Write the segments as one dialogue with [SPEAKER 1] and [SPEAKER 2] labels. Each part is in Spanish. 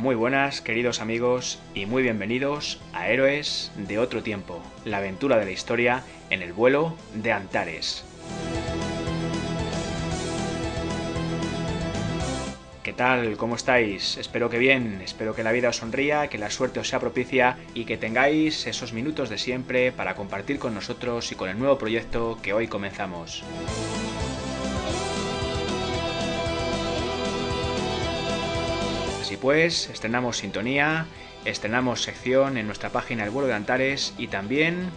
[SPEAKER 1] Muy buenas, queridos amigos, y muy bienvenidos a Héroes de otro tiempo, la aventura de la historia en el vuelo de Antares. ¿Qué tal? ¿Cómo estáis? Espero que bien, espero que la vida os sonría, que la suerte os sea propicia y que tengáis esos minutos de siempre para compartir con nosotros y con el nuevo proyecto que hoy comenzamos. Así pues, estrenamos sintonía, estrenamos sección en nuestra página El Vuelo de Antares y también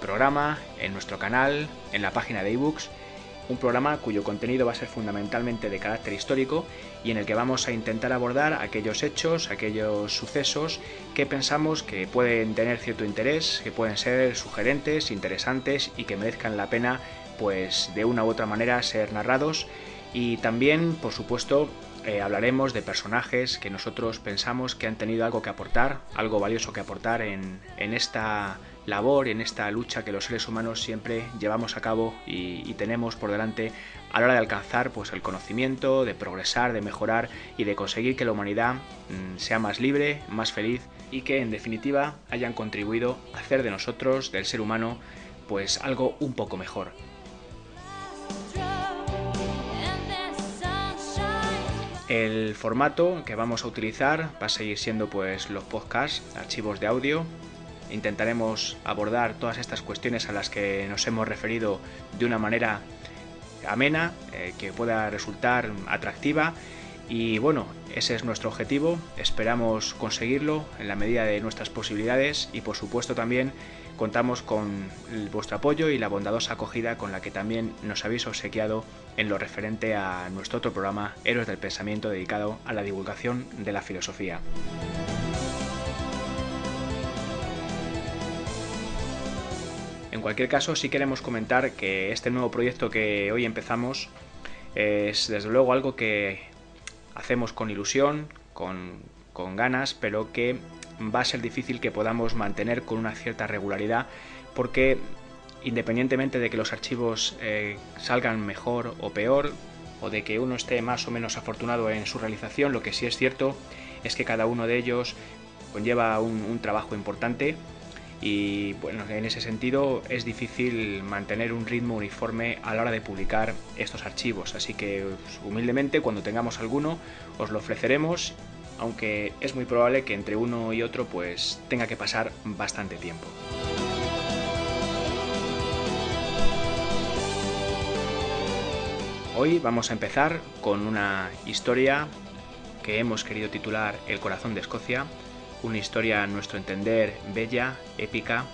[SPEAKER 1] programa en nuestro canal, en la página de ebooks, un programa cuyo contenido va a ser fundamentalmente de carácter histórico y en el que vamos a intentar abordar aquellos hechos, aquellos sucesos que pensamos que pueden tener cierto interés, que pueden ser sugerentes, interesantes y que merezcan la pena, pues de una u otra manera, ser narrados. Y también, por supuesto, hablaremos de personajes que nosotros pensamos que han tenido algo que aportar, algo valioso que aportar en esta labor, en esta lucha que los seres humanos siempre llevamos a cabo y tenemos por delante a la hora de alcanzar pues el conocimiento, de progresar, de mejorar y de conseguir que la humanidad sea más libre, más feliz y que en definitiva hayan contribuido a hacer de nosotros, del ser humano, pues algo un poco mejor. El formato que vamos a utilizar va a seguir siendo pues los podcasts, archivos de audio. Intentaremos abordar todas estas cuestiones a las que nos hemos referido de una manera amena, que pueda resultar atractiva. Y bueno, ese es nuestro objetivo, esperamos conseguirlo en la medida de nuestras posibilidades y por supuesto también contamos con vuestro apoyo y la bondadosa acogida con la que también nos habéis obsequiado en lo referente a nuestro otro programa Héroes del Pensamiento, dedicado a la divulgación de la filosofía. En cualquier caso, sí queremos comentar que este nuevo proyecto que hoy empezamos es desde luego algo que hacemos con ilusión, con ganas, pero que va a ser difícil que podamos mantener con una cierta regularidad porque independientemente de que los archivos salgan mejor o peor o de que uno esté más o menos afortunado en su realización, lo que sí es cierto es que cada uno de ellos conlleva un trabajo importante y bueno, en ese sentido es difícil mantener un ritmo uniforme a la hora de publicar estos archivos, así que humildemente cuando tengamos alguno os lo ofreceremos, aunque es muy probable que entre uno y otro pues tenga que pasar bastante tiempo. Hoy vamos a empezar con una historia que hemos querido titular El corazón de Escocia, una historia a nuestro entender bella, épica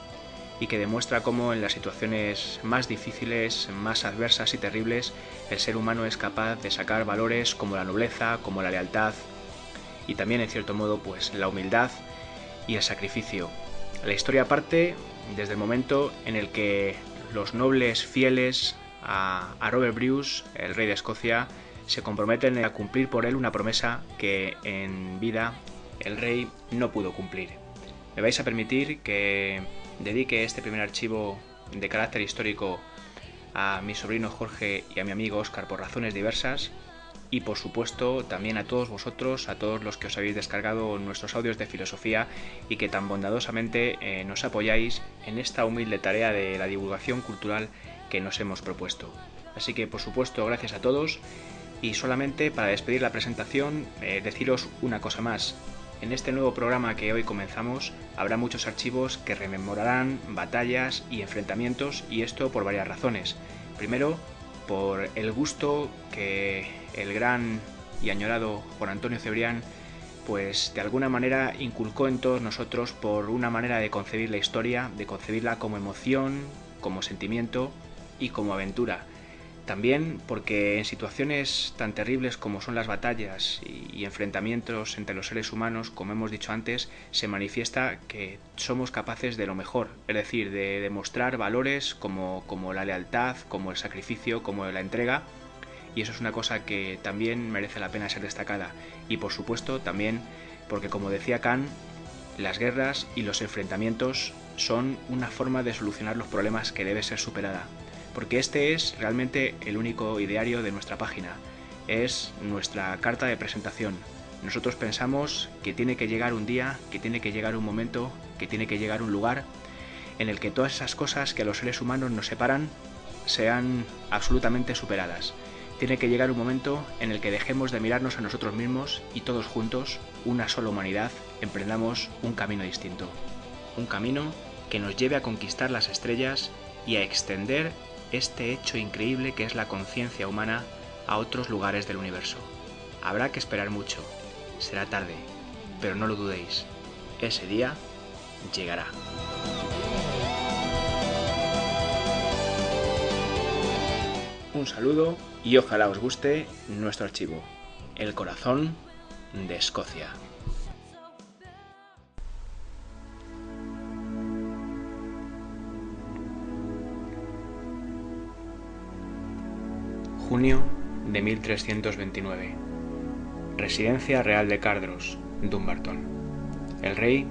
[SPEAKER 1] y que demuestra cómo en las situaciones más difíciles, más adversas y terribles, el ser humano es capaz de sacar valores como la nobleza, como la lealtad y también en cierto modo pues la humildad y el sacrificio. La historia parte desde el momento en el que los nobles fieles a Robert Bruce, el rey de Escocia, se comprometen a cumplir por él una promesa que en vida el rey no pudo cumplir. Me vais a permitir que dedique este primer archivo de carácter histórico a mi sobrino Jorge y a mi amigo Óscar por razones diversas y por supuesto también a todos vosotros, a todos los que os habéis descargado nuestros audios de filosofía y que tan bondadosamente nos apoyáis en esta humilde tarea de la divulgación cultural que nos hemos propuesto. Así que por supuesto gracias a todos y solamente para despedir la presentación deciros una cosa más. En este nuevo programa que hoy comenzamos habrá muchos archivos que rememorarán batallas y enfrentamientos y esto por varias razones. Primero, por el gusto que el gran y añorado Juan Antonio Cebrián pues de alguna manera inculcó en todos nosotros por una manera de concebir la historia, de concebirla como emoción, como sentimiento y como aventura. También porque en situaciones tan terribles como son las batallas y enfrentamientos entre los seres humanos, como hemos dicho antes, se manifiesta que somos capaces de lo mejor, es decir, de demostrar valores como la lealtad, como el sacrificio, como la entrega, y eso es una cosa que también merece la pena ser destacada. Y por supuesto también porque, como decía Kant, las guerras y los enfrentamientos son una forma de solucionar los problemas que debe ser superada. Porque este es realmente el único ideario de nuestra página, es nuestra carta de presentación. Nosotros pensamos que tiene que llegar un día, que tiene que llegar un momento, que tiene que llegar un lugar en el que todas esas cosas que a los seres humanos nos separan sean absolutamente superadas. Tiene que llegar un momento en el que dejemos de mirarnos a nosotros mismos y todos juntos, una sola humanidad, emprendamos un camino distinto. Un camino que nos lleve a conquistar las estrellas y a extender este hecho increíble que es la conciencia humana a otros lugares del universo. Habrá que esperar mucho, será tarde, pero no lo dudéis, ese día llegará. Un saludo y ojalá os guste nuestro archivo, El corazón de Escocia. Junio de 1329. Residencia real de Cardross, Dumbarton. El rey,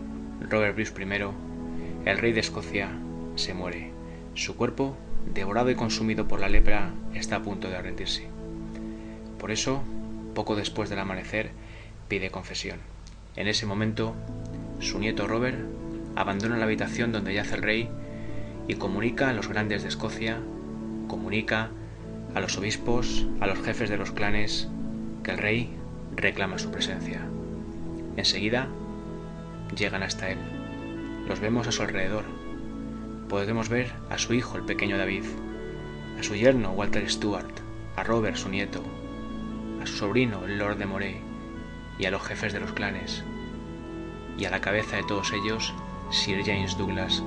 [SPEAKER 1] Robert Bruce I, el rey de Escocia, se muere. Su cuerpo, devorado y consumido por la lepra, está a punto de rendirse. Por eso, poco después del amanecer, pide confesión. En ese momento, su nieto Robert abandona la habitación donde yace el rey y comunica a los grandes de Escocia, comunica a los obispos, a los jefes de los clanes, que el rey reclama su presencia. Enseguida, llegan hasta él. Los vemos a su alrededor. Podemos ver a su hijo, el pequeño David, a su yerno, Walter Stuart, a Robert, su nieto, a su sobrino, el Lord de Moray, y a los jefes de los clanes, y a la cabeza de todos ellos, Sir James Douglas,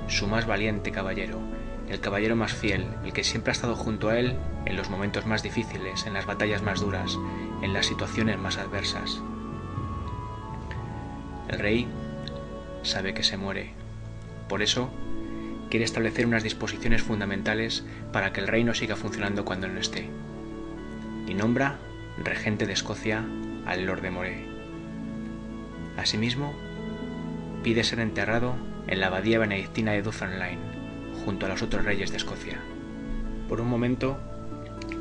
[SPEAKER 1] su más valiente caballero, el caballero más fiel, el que siempre ha estado junto a él en los momentos más difíciles, en las batallas más duras, en las situaciones más adversas. El rey sabe que se muere, por eso quiere establecer unas disposiciones fundamentales para que el reino siga funcionando cuando él no esté, y nombra regente de Escocia al Lord de Moray. Asimismo, pide ser enterrado en la abadía benedictina de Dunfermline, junto a los otros reyes de Escocia. Por un momento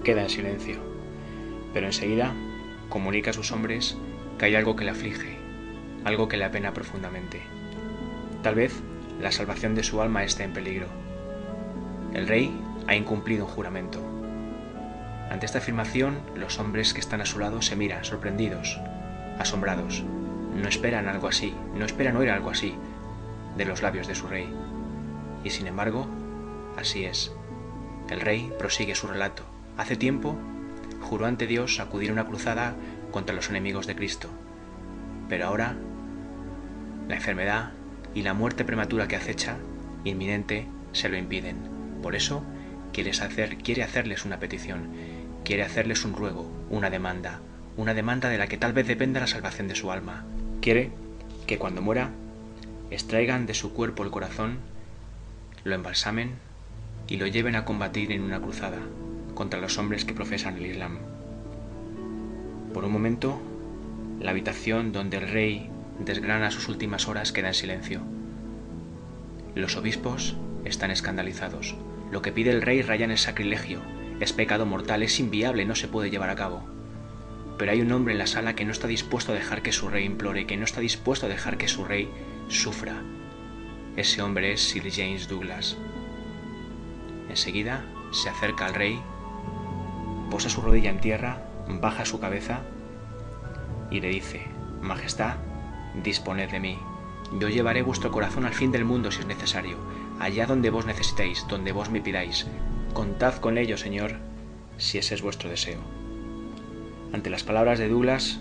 [SPEAKER 1] queda en silencio, pero enseguida comunica a sus hombres que hay algo que le aflige, algo que le apena profundamente. Tal vez la salvación de su alma esté en peligro. El rey ha incumplido un juramento. Ante esta afirmación, los hombres que están a su lado se miran, sorprendidos, asombrados. No esperan algo así, no esperan oír algo así de los labios de su rey. Y sin embargo, así es. El rey prosigue su relato. Hace tiempo, juró ante Dios acudir a una cruzada contra los enemigos de Cristo. Pero ahora, la enfermedad y la muerte prematura que acecha, inminente, se lo impiden. Por eso, quiere hacerles una petición, quiere hacerles un ruego, una demanda de la que tal vez dependa la salvación de su alma. Quiere que cuando muera, extraigan de su cuerpo el corazón, lo embalsamen y lo lleven a combatir en una cruzada contra los hombres que profesan el Islam. Por un momento, la habitación donde el rey desgrana sus últimas horas queda en silencio. Los obispos están escandalizados. Lo que pide el rey raya en el sacrilegio, es pecado mortal, es inviable, no se puede llevar a cabo. Pero hay un hombre en la sala que no está dispuesto a dejar que su rey implore, que no está dispuesto a dejar que su rey sufra. Ese hombre es Sir James Douglas. Enseguida se acerca al rey, posa su rodilla en tierra, baja su cabeza y le dice: Majestad, disponed de mí. Yo llevaré vuestro corazón al fin del mundo si es necesario, allá donde vos necesitéis, donde vos me pidáis. Contad con ello, Señor, si ese es vuestro deseo. Ante las palabras de Douglas,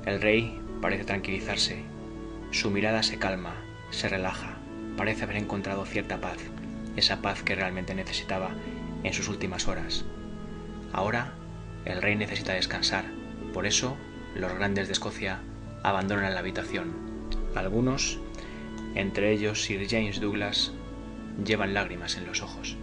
[SPEAKER 1] el rey parece tranquilizarse. Su mirada se calma, se relaja, parece haber encontrado cierta paz, esa paz que realmente necesitaba en sus últimas horas. Ahora, el rey necesita descansar, por eso los grandes de Escocia abandonan la habitación. Algunos, entre ellos Sir James Douglas, llevan lágrimas en los ojos.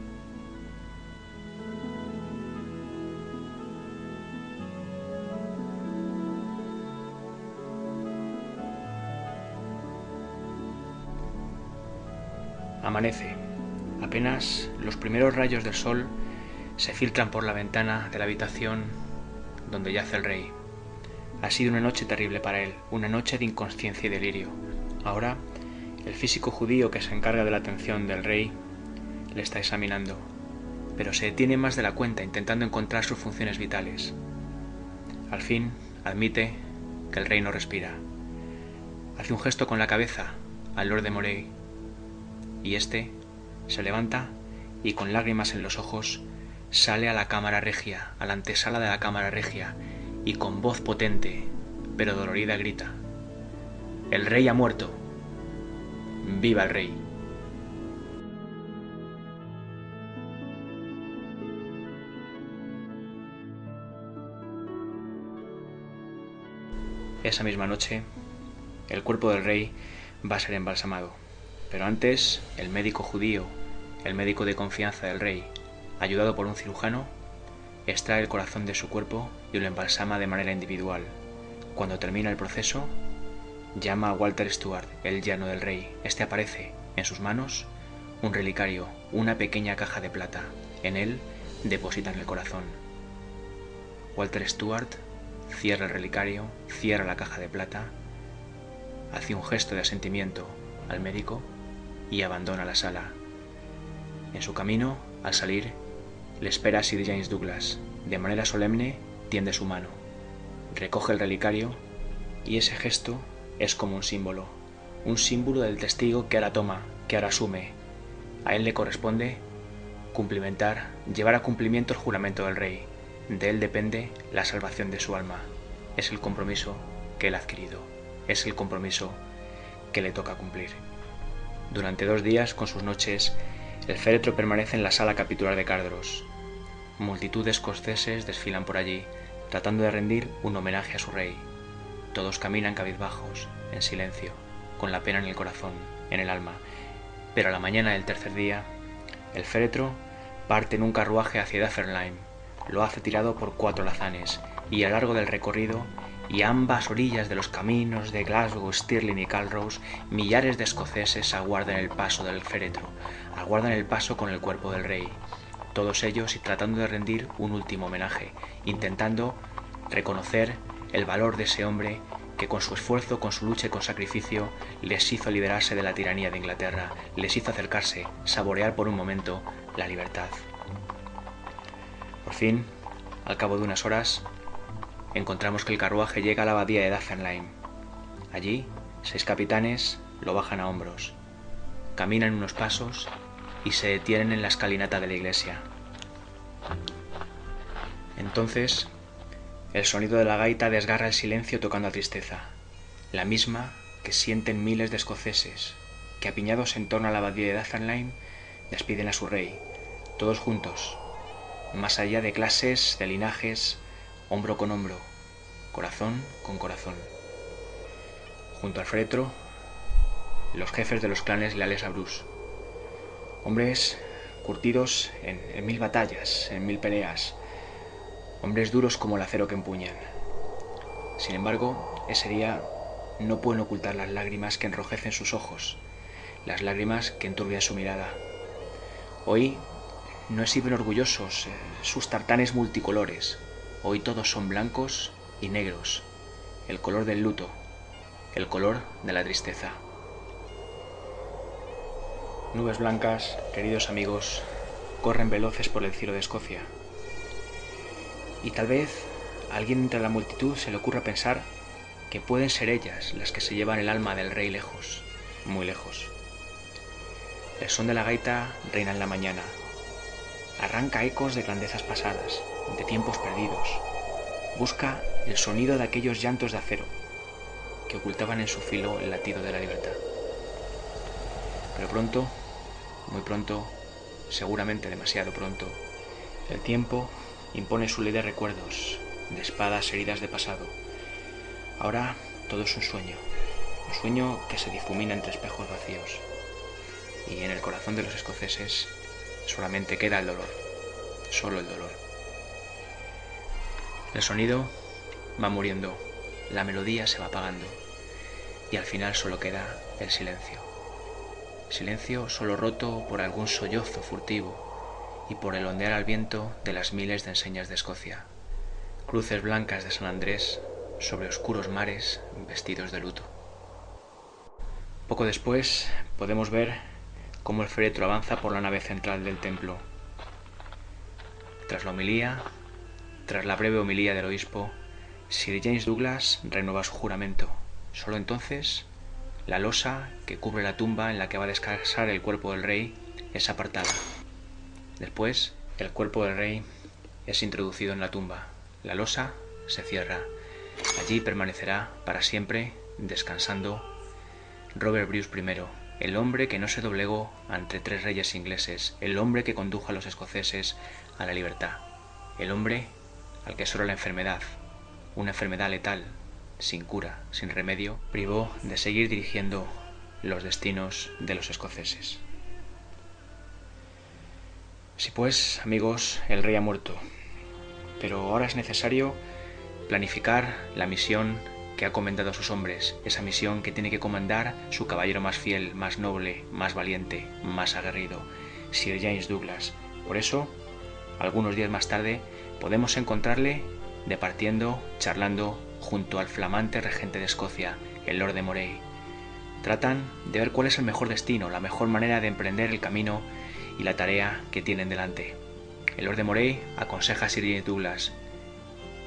[SPEAKER 1] Amanece. Apenas los primeros rayos del sol se filtran por la ventana de la habitación donde yace el rey. Ha sido una noche terrible para él, una noche de inconsciencia y delirio. Ahora, el físico judío que se encarga de la atención del rey le está examinando, pero se detiene más de la cuenta intentando encontrar sus funciones vitales. Al fin, admite que el rey no respira. Hace un gesto con la cabeza al Lord de Moray y éste se levanta y con lágrimas en los ojos sale a la cámara regia, a la antesala de la cámara regia, y con voz potente pero dolorida grita: «El rey ha muerto. ¡Viva el rey!». Esa misma noche, el cuerpo del rey va a ser embalsamado, pero antes el médico judío, el médico de confianza del rey, ayudado por un cirujano, extrae el corazón de su cuerpo y lo embalsama de manera individual. Cuando termina el proceso, llama a Walter Stuart, el yerno del rey. Este aparece, en sus manos, un relicario, una pequeña caja de plata. En él depositan el corazón. Walter Stuart cierra el relicario, cierra la caja de plata, hace un gesto de asentimiento al médico y abandona la sala. En su camino, al salir, le espera Sir James Douglas. De manera solemne tiende su mano, recoge el relicario y ese gesto es como un símbolo del testigo que ahora toma, que ahora asume. A él le corresponde llevar a cumplimiento el juramento del rey. De él depende la salvación de su alma. Es el compromiso que él ha adquirido. Es el compromiso que le toca cumplir. Durante 2 días, con sus noches, el féretro permanece en la sala capitular de Cardross. Multitud de escoceses desfilan por allí, tratando de rendir un homenaje a su rey. Todos caminan cabizbajos, en silencio, con la pena en el corazón, en el alma. Pero a la mañana del tercer día, el féretro parte en un carruaje hacia Dunfermline. Lo hace tirado por 4 alazanes, y a lo largo del recorrido y a ambas orillas de los caminos de Glasgow, Stirling y Calrose, millares de escoceses aguardan el paso del féretro, aguardan el paso con el cuerpo del rey. Todos ellos y tratando de rendir un último homenaje, intentando reconocer el valor de ese hombre que con su esfuerzo, con su lucha y con sacrificio les hizo liberarse de la tiranía de Inglaterra, les hizo acercarse, saborear por un momento la libertad. Por fin, al cabo de unas horas, encontramos que el carruaje llega a la abadía de Dunfermline. Allí, 6 capitanes lo bajan a hombros, caminan unos pasos y se detienen en la escalinata de la iglesia. Entonces, el sonido de la gaita desgarra el silencio tocando a tristeza, la misma que sienten miles de escoceses, que apiñados en torno a la abadía de Dunfermline despiden a su rey, todos juntos, más allá de clases, de linajes, hombro con hombro, corazón con corazón. Junto al féretro, los jefes de los clanes leales a Bruce, hombres curtidos en 1000 batallas, en 1000 peleas, hombres duros como el acero que empuñan. Sin embargo, ese día no pueden ocultar las lágrimas que enrojecen sus ojos, las lágrimas que enturbian su mirada. Hoy no exhiben orgullosos sus tartanes multicolores. Hoy todos son blancos y negros, el color del luto, el color de la tristeza. Nubes blancas, queridos amigos, corren veloces por el cielo de Escocia. Y tal vez a alguien entre la multitud se le ocurra pensar que pueden ser ellas las que se llevan el alma del rey lejos, muy lejos. El son de la gaita reina en la mañana. Arranca ecos de grandezas pasadas, de tiempos perdidos. Busca el sonido de aquellos llantos de acero que ocultaban en su filo el latido de la libertad. Pero pronto, muy pronto, seguramente demasiado pronto, el tiempo impone su ley de recuerdos, de espadas heridas de pasado. Ahora todo es un sueño que se difumina entre espejos vacíos. Y en el corazón de los escoceses solamente queda el dolor, solo el dolor. El sonido va muriendo, la melodía se va apagando y al final solo queda el silencio. Silencio solo roto por algún sollozo furtivo y por el ondear al viento de las miles de enseñas de Escocia. Cruces blancas de San Andrés sobre oscuros mares vestidos de luto. Poco después podemos ver cómo el féretro avanza por la nave central del templo. Tras la breve homilía del obispo, Sir James Douglas renueva su juramento. Solo entonces, la losa que cubre la tumba en la que va a descansar el cuerpo del rey es apartada. Después, el cuerpo del rey es introducido en la tumba. La losa se cierra. Allí permanecerá para siempre, descansando, Robert Bruce I, el hombre que no se doblegó ante 3 reyes ingleses, el hombre que condujo a los escoceses a la libertad, el hombre al que solo la enfermedad, una enfermedad letal, sin cura, sin remedio, privó de seguir dirigiendo los destinos de los escoceses. Así pues, amigos, el rey ha muerto, pero ahora es necesario planificar la misión que ha comendado a sus hombres, esa misión que tiene que comandar su caballero más fiel, más noble, más valiente, más aguerrido, Sir James Douglas. Por eso, algunos días más tarde, podemos encontrarle departiendo, charlando junto al flamante regente de Escocia, el Lord de Moray. Tratan de ver cuál es el mejor destino, la mejor manera de emprender el camino y la tarea que tienen delante. El Lord de Moray aconseja a Sir James Douglas: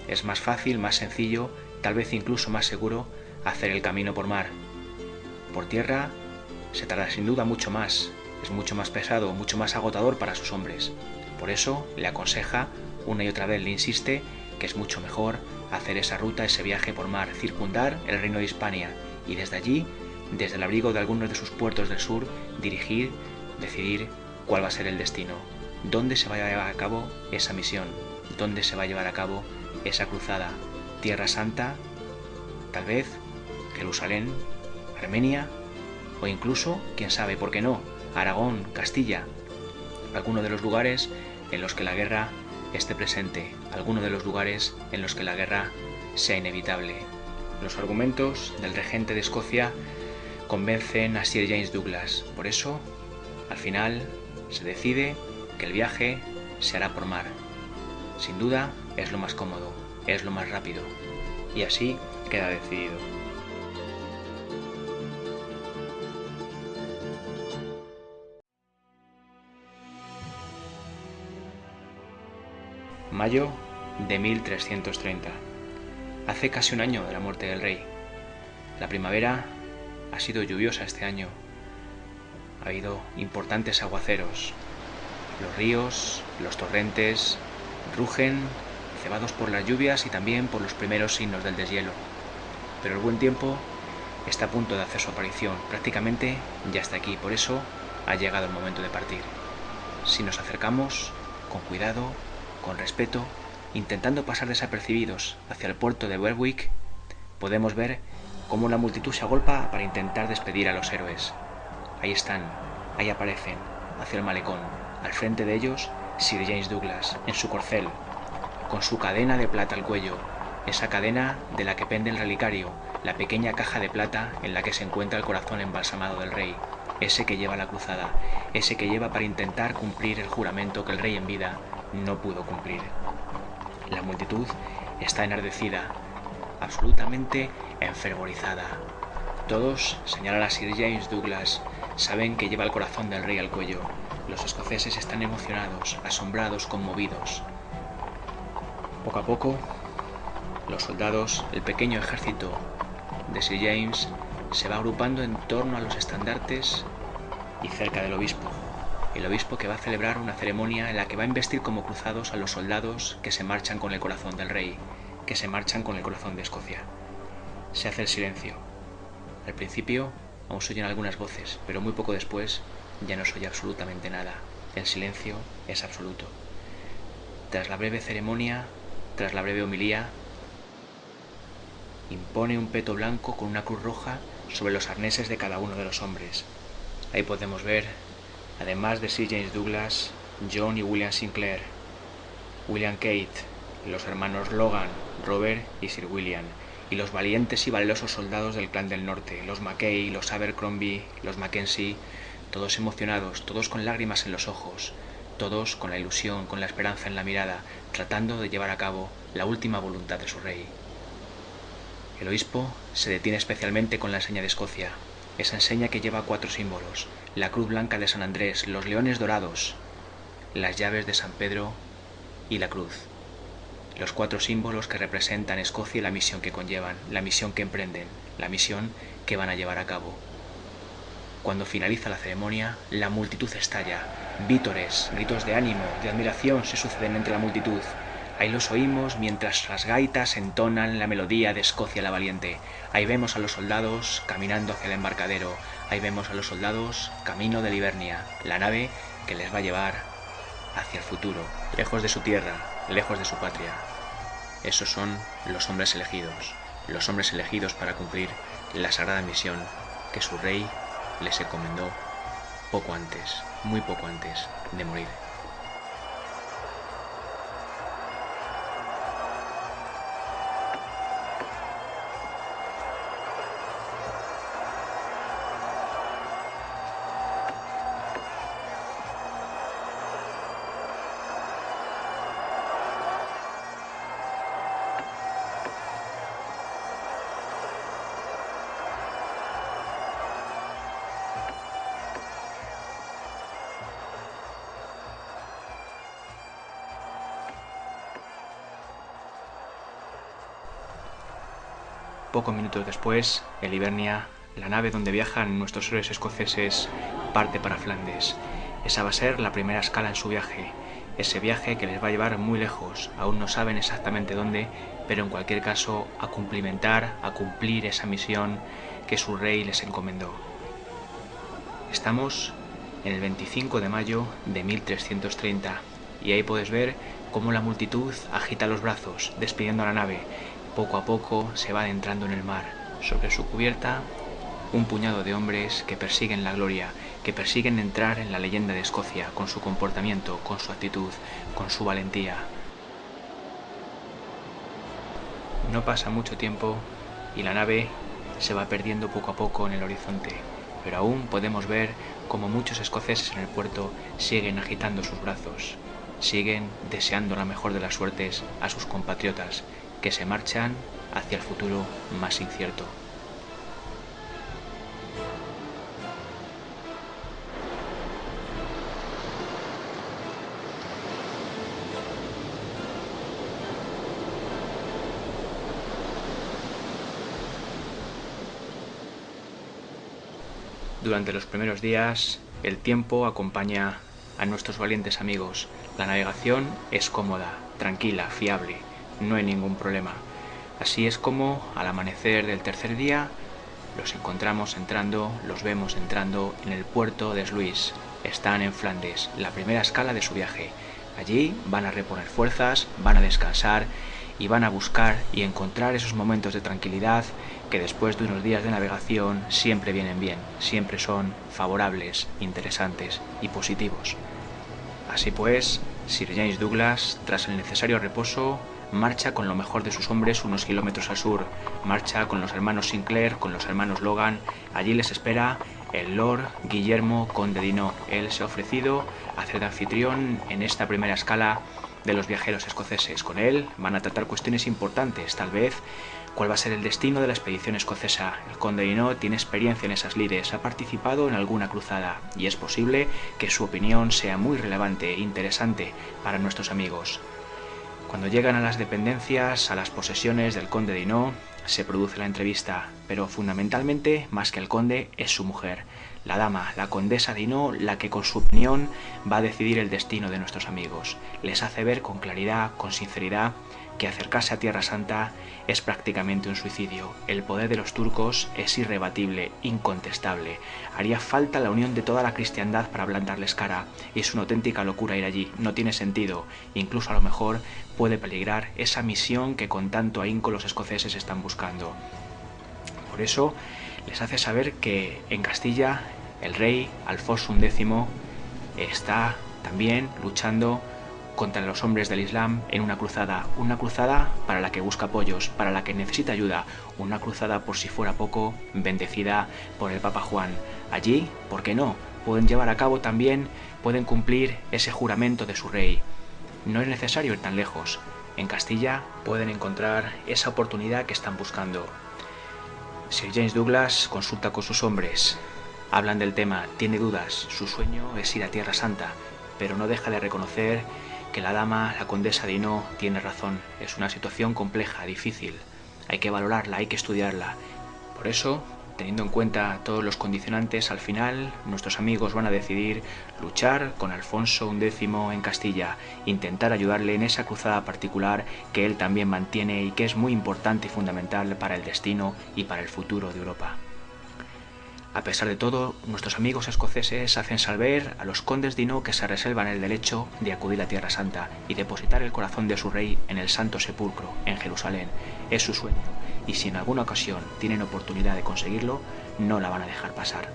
[SPEAKER 1] es más fácil, más sencillo, tal vez incluso más seguro, hacer el camino por mar. Por tierra se tarda sin duda mucho más, es mucho más pesado, mucho más agotador para sus hombres. Por eso le aconseja, una y otra vez le insiste, que es mucho mejor hacer esa ruta, ese viaje por mar, circundar el reino de Hispania y desde allí, desde el abrigo de algunos de sus puertos del sur, decidir cuál va a ser el destino, dónde se va a llevar a cabo esa misión, dónde se va a llevar a cabo esa cruzada. Tierra Santa, tal vez Jerusalén, Armenia o incluso, quién sabe, por qué no, Aragón, Castilla, alguno de los lugares en los que la guerra esté presente, alguno de los lugares en los que la guerra sea inevitable. Los argumentos del regente de Escocia convencen a Sir James Douglas. Por eso, al final, se decide que el viaje se hará por mar. Sin duda, es lo más cómodo, es lo más rápido. Y así queda decidido. Mayo de 1330. Hace casi un año de la muerte del rey. La primavera ha sido lluviosa este año. Ha habido importantes aguaceros. Los ríos, los torrentes, rugen, cebados por las lluvias y también por los primeros signos del deshielo. Pero el buen tiempo está a punto de hacer su aparición. Prácticamente ya está aquí. Por eso ha llegado el momento de partir. Si nos acercamos, con cuidado, con respeto, intentando pasar desapercibidos hacia el puerto de Berwick, podemos ver cómo una multitud se agolpa para intentar despedir a los héroes. Ahí están, ahí aparecen, hacia el malecón. Al frente de ellos, Sir James Douglas, en su corcel, con su cadena de plata al cuello, esa cadena de la que pende el relicario, la pequeña caja de plata en la que se encuentra el corazón embalsamado del rey, ese que lleva la cruzada, ese que lleva para intentar cumplir el juramento que el rey en vida no pudo cumplir. La multitud está enardecida, absolutamente enfervorizada. Todos señalan a Sir James Douglas, saben que lleva el corazón del rey al cuello. Los escoceses están emocionados, asombrados, conmovidos. Poco a poco, los soldados, el pequeño ejército de Sir James, se va agrupando en torno a los estandartes y cerca del obispo. El obispo que va a celebrar una ceremonia en la que va a investir como cruzados a los soldados que se marchan con el corazón del rey, que se marchan con el corazón de Escocia. Se hace el silencio. Al principio aún se oyen algunas voces, pero muy poco después ya no se oye absolutamente nada. El silencio es absoluto. Tras la breve ceremonia, tras la breve homilía, impone un peto blanco con una cruz roja sobre los arneses de cada uno de los hombres. Ahí podemos ver, además de Sir James Douglas, John y William Sinclair, William Kate, los hermanos Logan, Robert y Sir William, y los valientes y valerosos soldados del clan del norte, los Mackay, los Abercrombie, los Mackenzie, todos emocionados, todos con lágrimas en los ojos, todos con la ilusión, con la esperanza en la mirada, tratando de llevar a cabo la última voluntad de su rey. El obispo se detiene especialmente con la enseña de Escocia, esa enseña que lleva 4 símbolos: la cruz blanca de San Andrés, los leones dorados, las llaves de San Pedro y la cruz. Los 4 símbolos que representan Escocia y la misión que conllevan, la misión que emprenden, la misión que van a llevar a cabo. Cuando finaliza la ceremonia, la multitud estalla. Vítores, gritos de ánimo, de admiración se suceden entre la multitud. Ahí los oímos mientras las gaitas entonan la melodía de Escocia la valiente. Ahí vemos a los soldados caminando hacia el embarcadero. Ahí vemos a los soldados camino de Livernia, la nave que les va a llevar hacia el futuro, lejos de su tierra, lejos de su patria. Esos son los hombres elegidos para cumplir la sagrada misión que su rey les encomendó poco antes, muy poco antes de morir. Pocos minutos después, el Livernia, la nave donde viajan nuestros héroes escoceses, parte para Flandes. Esa va a ser la primera escala en su viaje, ese viaje que les va a llevar muy lejos. Aún no saben exactamente dónde, pero en cualquier caso a cumplir esa misión que su rey les encomendó. Estamos en el 25 de mayo de 1330 y ahí puedes ver cómo la multitud agita los brazos, despidiendo a la nave. Poco a poco se va adentrando en el mar. Sobre su cubierta, un puñado de hombres que persiguen la gloria, que persiguen entrar en la leyenda de Escocia con su comportamiento, con su actitud, con su valentía. No pasa mucho tiempo y la nave se va perdiendo poco a poco en el horizonte, pero aún podemos ver cómo muchos escoceses en el puerto siguen agitando sus brazos, siguen deseando la mejor de las suertes a sus compatriotas que se marchan hacia el futuro más incierto. Durante los primeros días, el tiempo acompaña a nuestros valientes amigos. La navegación es cómoda, tranquila, fiable. No hay ningún problema. Así es como, al amanecer del tercer día, los encontramos entrando, los vemos entrando en el puerto de Sluis. Están en Flandes, la primera escala de su viaje. Allí van a reponer fuerzas, van a descansar y van a buscar y encontrar esos momentos de tranquilidad que después de unos días de navegación siempre vienen bien, siempre son favorables, interesantes y positivos. Así pues, Sir James Douglas, tras el necesario reposo, marcha con lo mejor de sus hombres unos kilómetros al sur, marcha con los hermanos Sinclair, con los hermanos Logan. Allí les espera el Lord Guillermo Conde Dinau. Él se ha ofrecido a hacer de anfitrión en esta primera escala de los viajeros escoceses. Con él van a tratar cuestiones importantes, tal vez cuál va a ser el destino de la expedición escocesa. El Conde Dinau tiene experiencia en esas lides, ha participado en alguna cruzada y es posible que su opinión sea muy relevante e interesante para nuestros amigos. Cuando llegan a las dependencias, a las posesiones del Conde Dinau, se produce la entrevista, pero fundamentalmente, más que el conde, es su mujer, la dama, la condesa Dinau, la que con su opinión va a decidir el destino de nuestros amigos. Les hace ver con claridad, con sinceridad, que acercarse a Tierra Santa es prácticamente un suicidio. El poder de los turcos es irrebatible, incontestable. Haría falta la unión de toda la cristiandad para plantarles cara. Es una auténtica locura ir allí, no tiene sentido. Incluso a lo mejor puede peligrar esa misión que con tanto ahínco los escoceses están buscando. Por eso les hace saber que en Castilla el rey Alfonso X está también luchando contra los hombres del Islam en una cruzada para la que busca apoyos, para la que necesita ayuda, una cruzada por si fuera poco, bendecida por el Papa Juan. Allí, ¿por qué no? Pueden llevar a cabo también, pueden cumplir ese juramento de su rey. No es necesario ir tan lejos. En Castilla pueden encontrar esa oportunidad que están buscando. Sir James Douglas consulta con sus hombres. Hablan del tema, tiene dudas, su sueño es ir a Tierra Santa, pero no deja de reconocer que la dama, la condesa Dino, tiene razón. Es una situación compleja, difícil. Hay que valorarla, hay que estudiarla. Por eso, teniendo en cuenta todos los condicionantes, al final nuestros amigos van a decidir luchar con Alfonso X en Castilla, intentar ayudarle en esa cruzada particular que él también mantiene y que es muy importante y fundamental para el destino y para el futuro de Europa. A pesar de todo, nuestros amigos escoceses hacen saber a los condes Dino que se reservan el derecho de acudir a Tierra Santa y depositar el corazón de su rey en el Santo Sepulcro, en Jerusalén. Es su sueño, y si en alguna ocasión tienen oportunidad de conseguirlo, no la van a dejar pasar.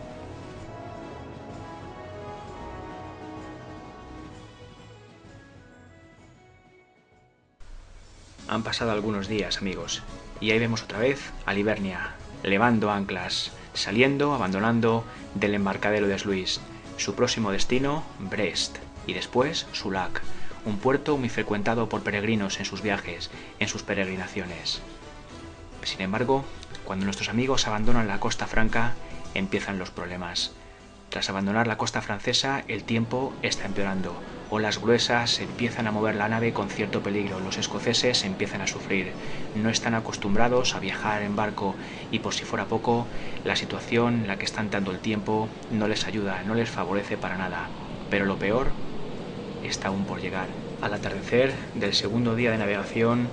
[SPEAKER 1] Han pasado algunos días, amigos, y ahí vemos otra vez a Livernia, levando anclas, saliendo, abandonando del embarcadero de Sluis. Su próximo destino, Brest, y después Sulac, un puerto muy frecuentado por peregrinos en sus viajes, en sus peregrinaciones. Sin embargo, cuando nuestros amigos abandonan la costa franca, empiezan los problemas. Tras abandonar la costa francesa, el tiempo está empeorando. Olas gruesas empiezan a mover la nave con cierto peligro. Los escoceses empiezan a sufrir. No están acostumbrados a viajar en barco y, por si fuera poco, la situación en la que están dando el tiempo no les ayuda, no les favorece para nada. Pero lo peor está aún por llegar. Al atardecer del segundo día de navegación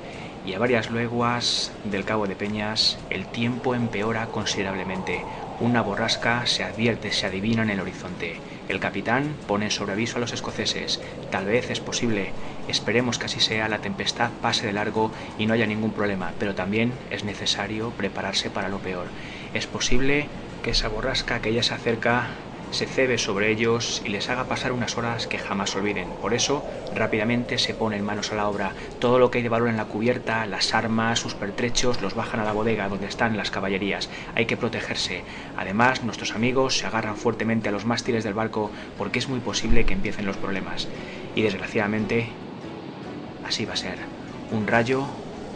[SPEAKER 1] y a varias leguas del Cabo de Peñas, el tiempo empeora considerablemente. Una borrasca se advierte, se adivina en el horizonte. El capitán pone en sobreaviso a los escoceses. Tal vez es posible, esperemos que así sea, la tempestad pase de largo y no haya ningún problema, pero también es necesario prepararse para lo peor. Es posible que esa borrasca que ya se acerca se cebe sobre ellos y les haga pasar unas horas que jamás olviden. Por eso, rápidamente se ponen manos a la obra. Todo lo que hay de valor en la cubierta, las armas, sus pertrechos, los bajan a la bodega donde están las caballerías. Hay que protegerse. Además, nuestros amigos se agarran fuertemente a los mástiles del barco porque es muy posible que empiecen los problemas. Y desgraciadamente, así va a ser. Un rayo,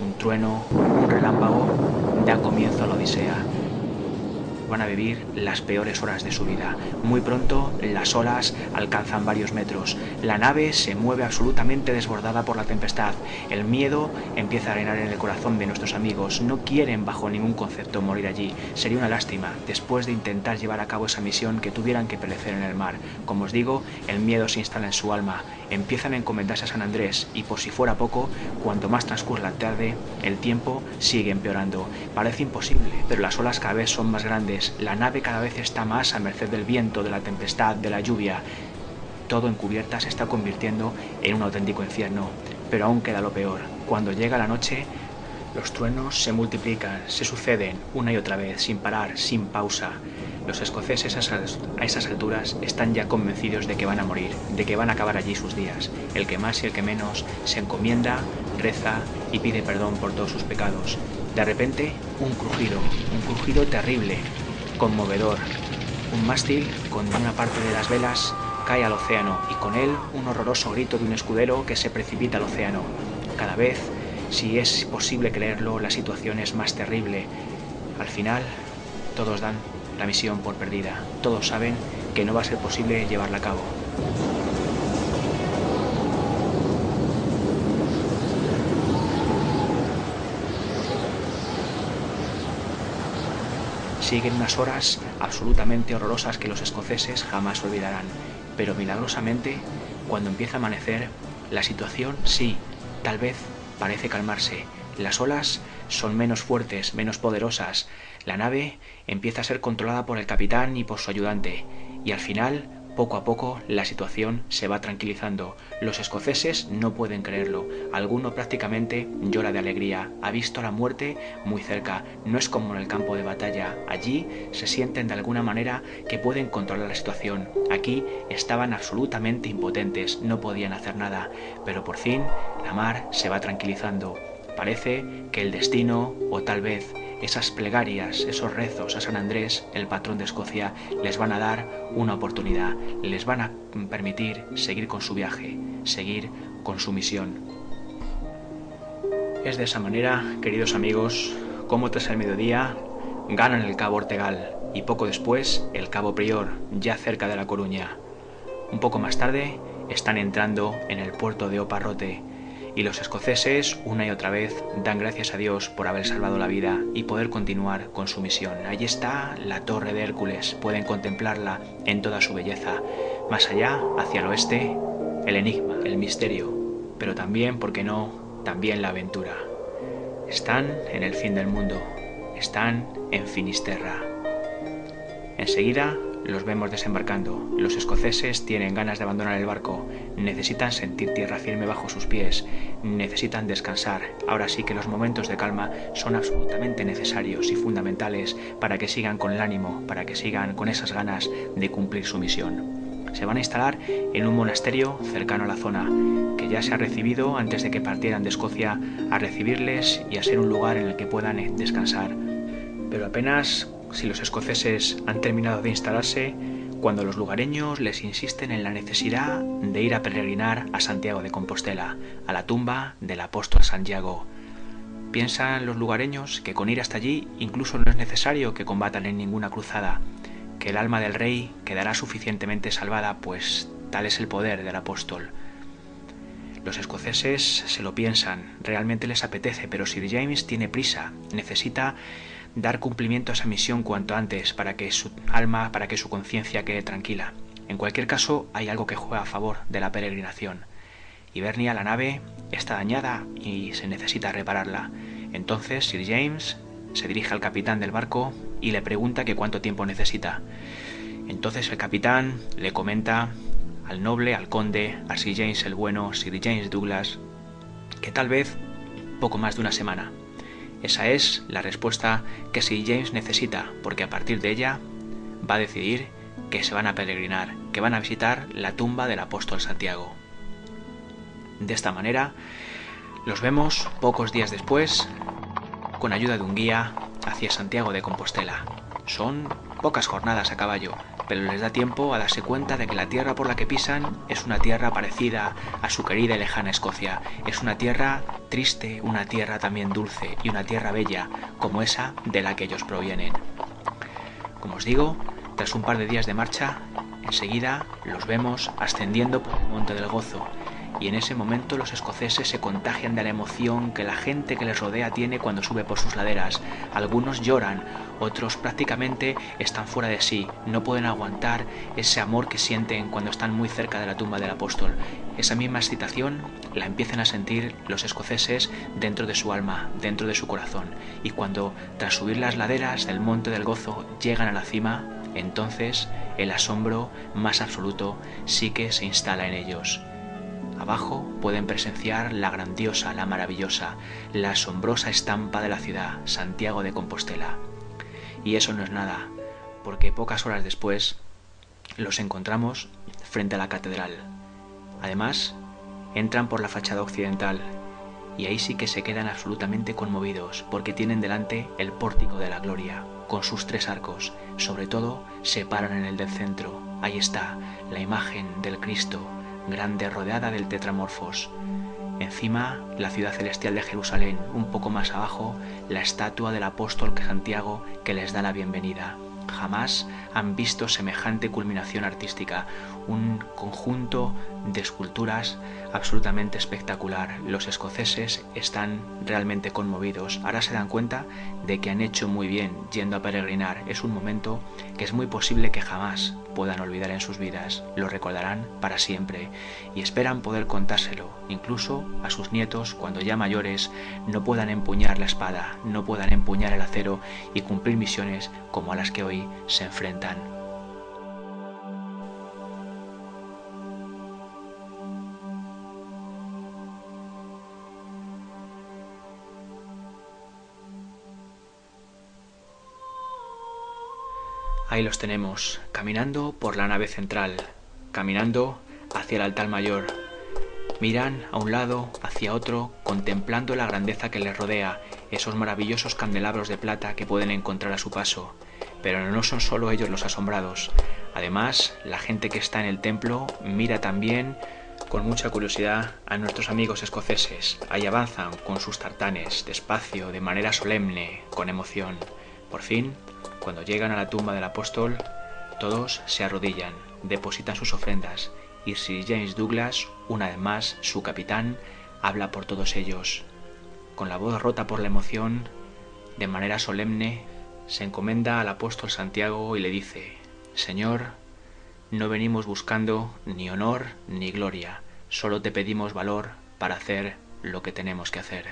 [SPEAKER 1] un trueno, un relámpago da comienzo a la odisea. Van a vivir las peores horas de su vida. Muy pronto las olas alcanzan varios metros. La nave se mueve absolutamente desbordada por la tempestad. El miedo empieza a arenar en el corazón de nuestros amigos. No quieren bajo ningún concepto morir allí. Sería una lástima, después de intentar llevar a cabo esa misión, que tuvieran que perecer en el mar. Como os digo, el miedo se instala en su alma. Empiezan a encomendarse a San Andrés y, por si fuera poco, cuanto más transcurre la tarde, el tiempo sigue empeorando. Parece imposible, pero las olas cada vez son más grandes. La nave cada vez está más a merced del viento, de la tempestad, de la lluvia. Todo en cubierta se está convirtiendo en un auténtico infierno. Pero aún queda lo peor. Cuando llega la noche, los truenos se multiplican, se suceden una y otra vez, sin parar, sin pausa. Los escoceses a esas alturas están ya convencidos de que van a morir, de que van a acabar allí sus días. El que más y el que menos se encomienda, reza y pide perdón por todos sus pecados. De repente, un crujido terrible, conmovedor. Un mástil con una parte de las velas cae al océano y con él un horroroso grito de un escudero que se precipita al océano. Cada vez, si es posible creerlo, la situación es más terrible. Al final, todos dan la misión por perdida. Todos saben que no va a ser posible llevarla a cabo. Siguen unas horas absolutamente horrorosas que los escoceses jamás olvidarán. Pero milagrosamente, cuando empieza a amanecer, la situación sí, tal vez parece calmarse. Las olas son menos fuertes, menos poderosas. La nave empieza a ser controlada por el capitán y por su ayudante. Y al final, poco a poco, la situación se va tranquilizando. Los escoceses no pueden creerlo. Alguno prácticamente llora de alegría. Ha visto la muerte muy cerca. No es como en el campo de batalla. Allí se sienten de alguna manera que pueden controlar la situación. Aquí estaban absolutamente impotentes. No podían hacer nada. Pero por fin, la mar se va tranquilizando. Parece que el destino, o tal vez esas plegarias, esos rezos a San Andrés, el patrón de Escocia, les van a dar una oportunidad, les van a permitir seguir con su viaje, seguir con su misión. Es de esa manera, queridos amigos, como tras el mediodía ganan el cabo Ortegal y poco después el cabo Prior, ya cerca de La Coruña. Un poco más tarde están entrando en el puerto de Oparrote y los escoceses una y otra vez dan gracias a Dios por haber salvado la vida y poder continuar con su misión. Allí está la Torre de Hércules, pueden contemplarla en toda su belleza. Más allá, hacia el oeste, el enigma, el misterio, pero también, ¿por qué no?, también la aventura. Están en el fin del mundo, están en Finisterra. Enseguida los vemos desembarcando. Los escoceses tienen ganas de abandonar el barco, necesitan sentir tierra firme bajo sus pies, necesitan descansar. Ahora sí que los momentos de calma son absolutamente necesarios y fundamentales para que sigan con el ánimo, para que sigan con esas ganas de cumplir su misión. Se van a instalar en un monasterio cercano a la zona, que ya se ha recibido antes de que partieran de Escocia a recibirles y a ser un lugar en el que puedan descansar. Pero apenas si los escoceses han terminado de instalarse, cuando los lugareños les insisten en la necesidad de ir a peregrinar a Santiago de Compostela, a la tumba del apóstol Santiago. Piensan los lugareños que con ir hasta allí incluso no es necesario que combatan en ninguna cruzada, que el alma del rey quedará suficientemente salvada, pues tal es el poder del apóstol. Los escoceses se lo piensan, realmente les apetece, pero Sir James tiene prisa, necesita dar cumplimiento a esa misión cuanto antes para que su alma, para que su conciencia quede tranquila. En cualquier caso, hay algo que juega a favor de la peregrinación. Hibernia, la nave, está dañada y se necesita repararla. Entonces Sir James se dirige al capitán del barco y le pregunta que cuánto tiempo necesita. Entonces el capitán le comenta al noble, al conde, a Sir James el bueno, Sir James Douglas, que tal vez poco más de una semana. Esa es la respuesta que Sir James necesita, porque a partir de ella va a decidir que se van a peregrinar, que van a visitar la tumba del apóstol Santiago. De esta manera, los vemos pocos días después, con ayuda de un guía, hacia Santiago de Compostela. Son pocas jornadas a caballo, pero les da tiempo a darse cuenta de que la tierra por la que pisan es una tierra parecida a su querida y lejana Escocia. Es una tierra triste, una tierra también dulce y una tierra bella, como esa de la que ellos provienen. Como os digo, tras un par de días de marcha, enseguida los vemos ascendiendo por el Monte del Gozo, y en ese momento los escoceses se contagian de la emoción que la gente que les rodea tiene cuando sube por sus laderas. Algunos lloran, otros prácticamente están fuera de sí, no pueden aguantar ese amor que sienten cuando están muy cerca de la tumba del apóstol. Esa misma excitación la empiezan a sentir los escoceses dentro de su alma, dentro de su corazón, y cuando tras subir las laderas del Monte del Gozo llegan a la cima, entonces el asombro más absoluto sí que se instala en ellos. Abajo pueden presenciar la grandiosa, la maravillosa, la asombrosa estampa de la ciudad, Santiago de Compostela. Y eso no es nada, porque pocas horas después los encontramos frente a la catedral. Además, entran por la fachada occidental y ahí sí que se quedan absolutamente conmovidos, porque tienen delante el pórtico de la gloria, con sus 3 arcos. Sobre todo, se paran en el del centro. Ahí está, la imagen del Cristo, grande, rodeada del tetramorfos. Encima, la ciudad celestial de Jerusalén, un poco más abajo, la estatua del apóstol Santiago que les da la bienvenida. Jamás han visto semejante culminación artística, un conjunto de esculturas absolutamente espectacular. Los escoceses están realmente conmovidos. Ahora se dan cuenta de que han hecho muy bien yendo a peregrinar. Es un momento que es muy posible que jamás puedan olvidar en sus vidas. Lo recordarán para siempre y esperan poder contárselo, incluso a sus nietos, cuando ya mayores no puedan empuñar la espada, no puedan empuñar el acero y cumplir misiones como a las que hoy se enfrentan. Ahí los tenemos, caminando por la nave central, caminando hacia el altar mayor. Miran a un lado, hacia otro, contemplando la grandeza que les rodea, esos maravillosos candelabros de plata que pueden encontrar a su paso. Pero no son solo ellos los asombrados. Además, la gente que está en el templo mira también con mucha curiosidad a nuestros amigos escoceses. Ahí avanzan con sus tartanes, despacio, de manera solemne, con emoción. Por fin, cuando llegan a la tumba del apóstol, todos se arrodillan, depositan sus ofrendas y Sir James Douglas, una vez más, su capitán, habla por todos ellos. Con la voz rota por la emoción, de manera solemne, se encomienda al apóstol Santiago y le dice: Señor, no venimos buscando ni honor ni gloria, solo te pedimos valor para hacer lo que tenemos que hacer.